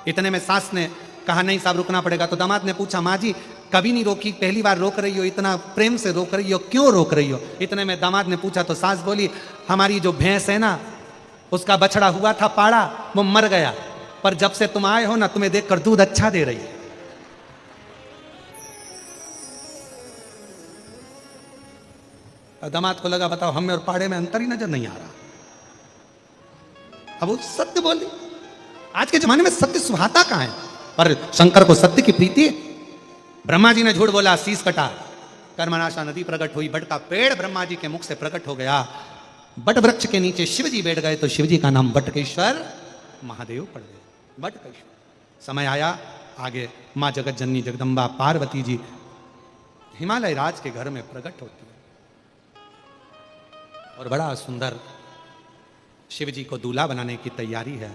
इतने में सास ने कहा नहीं साहब रुकना पड़ेगा। तो दामाद ने पूछा माँ जी कभी नहीं रोकी, पहली बार रोक रही हो, इतना प्रेम से रोक रही हो, क्यों रोक रही हो? इतने में दामाद ने पूछा तो सास बोली हमारी जो भैंस है ना उसका बछड़ा हुआ था पाड़ा, वो मर गया, पर जब से तुम आए हो ना तुम्हें देखकर दूध अच्छा दे रही है। दामाद को लगा बताओ हमें और पाड़े में अंतर ही नजर नहीं आ रहा। अब वो सत्य बोली। आज के जमाने में सत्य सुहाता कहां है, पर शंकर को सत्य की प्रीति है। ब्रह्मा जी ने झूठ बोला, शीश कटा, कर्मनाशा नदी प्रकट हुई, बट का पेड़ ब्रह्मा जी के मुख से प्रकट हो गया। बट वृक्ष के नीचे शिव जी बैठ गए तो शिव जी का नाम बटकेश्वर महादेव पड़ गए, बटकेश्वर। समय आया आगे मां जगत जननी जगदम्बा पार्वती जी हिमालय राज के घर में प्रकट होती है और बड़ा सुंदर शिव जी को दूल्हा बनाने की तैयारी है।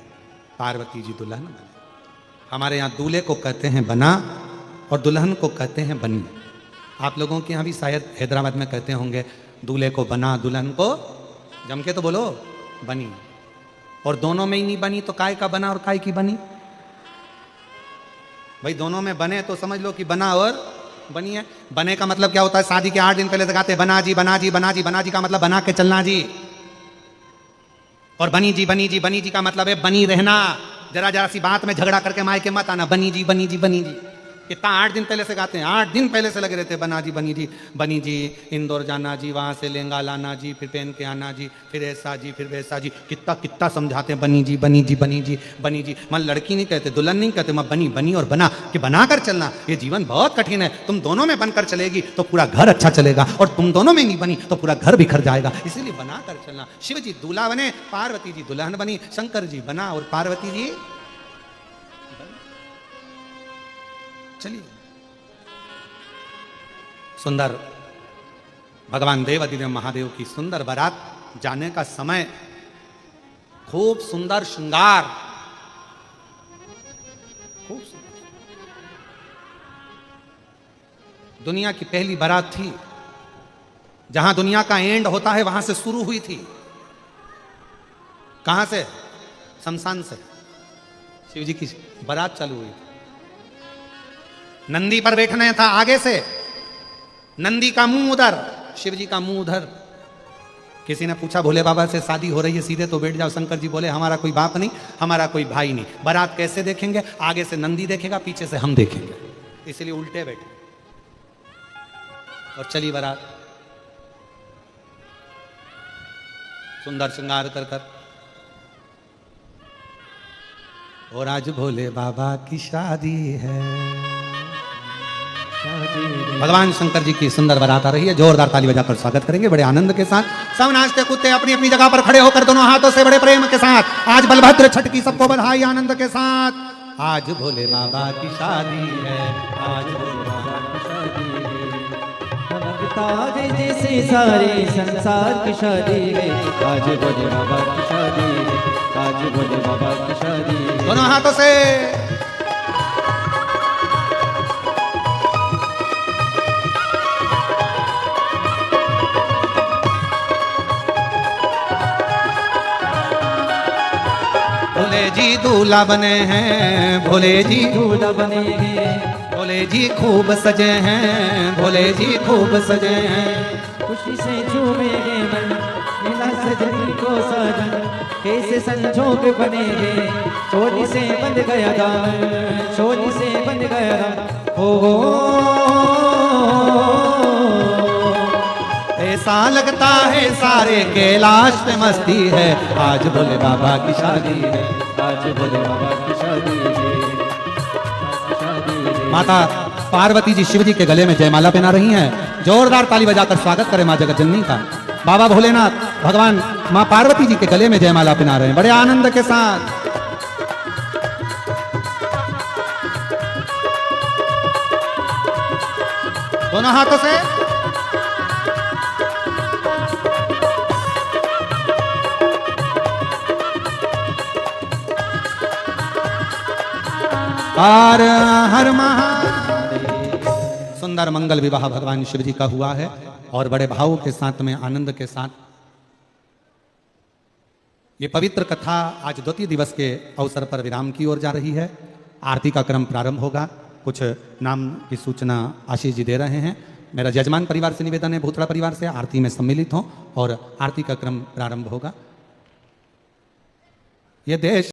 पार्वती जी दुल्हन बने। हमारे यहाँ दूल्हे को कहते हैं बना और दुल्हन को कहते हैं बनी। आप लोगों के यहाँ भी शायद हैदराबाद में कहते होंगे दूल्हे को बना, दुल्हन को जम के तो बोलो बनी। और दोनों में ही नहीं बनी तो काय का बना और काय की बनी? भाई दोनों में बने तो समझ लो कि बना और बनी है। बने का मतलब क्या होता है? शादी के 8 दिन पहले तक आते बना जी बना जी बना जी। बना जी का मतलब बना के चलना जी। और बनी जी बनी जी बनी जी का मतलब है बनी रहना। जरा जरा सी बात में झगड़ा करके मायके मत आना। बनी जी बनी जी बनी जी। कितना 8 दिन पहले से गाते हैं, 8 दिन पहले से लगे रहते हैं बना जी बनी जी बनी जी। इंदौर जाना जी, वहां से लहंगा लाना जी, फिर पहन के आना जी, फिर ऐसा जी फिर वैसा जी। कितना कितना समझाते हैं बनी जी बनी जी बनी जी बनी जी। मन लड़की नहीं कहते, दुल्हन नहीं कहते, मैं बनी बनी और बना कि बना कर चलना। ये जीवन बहुत कठिन है। तुम दोनों में बनकर चलेगी तो पूरा घर अच्छा चलेगा, और तुम दोनों में नहीं बनी तो पूरा घर बिखर जाएगा। इसीलिए बना कर चलना। शिव जी दूल्हा बने, पार्वती जी दुल्हन बनी, शंकर जी बना और पार्वती जी। चलिए सुंदर भगवान देव अधिदेव महादेव की सुंदर बारात जाने का समय, खूब सुंदर श्रृंगार, खूब सुंदर। दुनिया की पहली बारात थी, जहां दुनिया का एंड होता है वहां से शुरू हुई थी। कहां से? शमशान से शिव जी की बारात चालू हुई। नंदी पर बैठना था आगे से, नंदी का मुंह उधर, शिव जी का मुंह उधर। किसी ने पूछा भोले बाबा से शादी हो रही है सीधे तो बैठ जाओ। शंकर जी बोले हमारा कोई बाप नहीं, हमारा कोई भाई नहीं। बारात कैसे देखेंगे? आगे से नंदी देखेगा, पीछे से हम देखेंगे, इसलिए उल्टे बैठे। और चली बारात सुंदर श्रृंगार कर कर। और आज भोले बाबा की शादी है। भगवान शंकर जी की सुंदर बारात आ रही है। जोरदार ताली बजाकर स्वागत करेंगे बड़े आनंद के साथ। सब नाचते कूदते अपनी अपनी जगह पर खड़े होकर दोनों हाथों से बड़े प्रेम के साथ। आज बलभद्र छठ की सबको बधाई आनंद के साथ। आज भोले बाबा की शादी है, आज भोले बाबा की शादी है। लगता है जैसे सारे संसार की शादी है। आज भोले बाबा की शादी है, आज भोले बाबा की शादी है। दोनों हाथों से भोले जी दूल्हा बने हैं, भोले जी दूल्हा बने हैं, भोले जी खूब सजे हैं, भोले जी खूब सजे हैं। खुशी से झूमेंगे मन, मिला सजनी को साजन, कैसे संजोग बनेंगे। चोली से बंध गया दामन, चोली से बंध गया हो। ऐसा लगता है सारे कैलाश में मस्ती है। आज भोले बाबा की शादी है, आज भोले बाबा की शादी है। माता पार्वती जी शिव जी के गले में जयमाला पहना रही हैं। जोरदार ताली बजाकर स्वागत करें मां जगत जननी का। बाबा भोलेनाथ भगवान मां पार्वती जी के गले में जयमाला पहना रहे हैं बड़े आनंद के साथ। दोनों हाथों से हर हर महादेव। सुंदर मंगल विवाह भगवान शिव जी का हुआ है और बड़े भाव के साथ में आनंद के साथ ये पवित्र कथा आज द्वितीय दिवस के अवसर पर विराम की ओर जा रही है। आरती का क्रम प्रारंभ होगा। कुछ नाम की सूचना आशीष जी दे रहे हैं। मेरा जजमान परिवार से निवेदन है भूतड़ा परिवार से आरती में सम्मिलित हों और आरती का क्रम प्रारंभ होगा। ये देश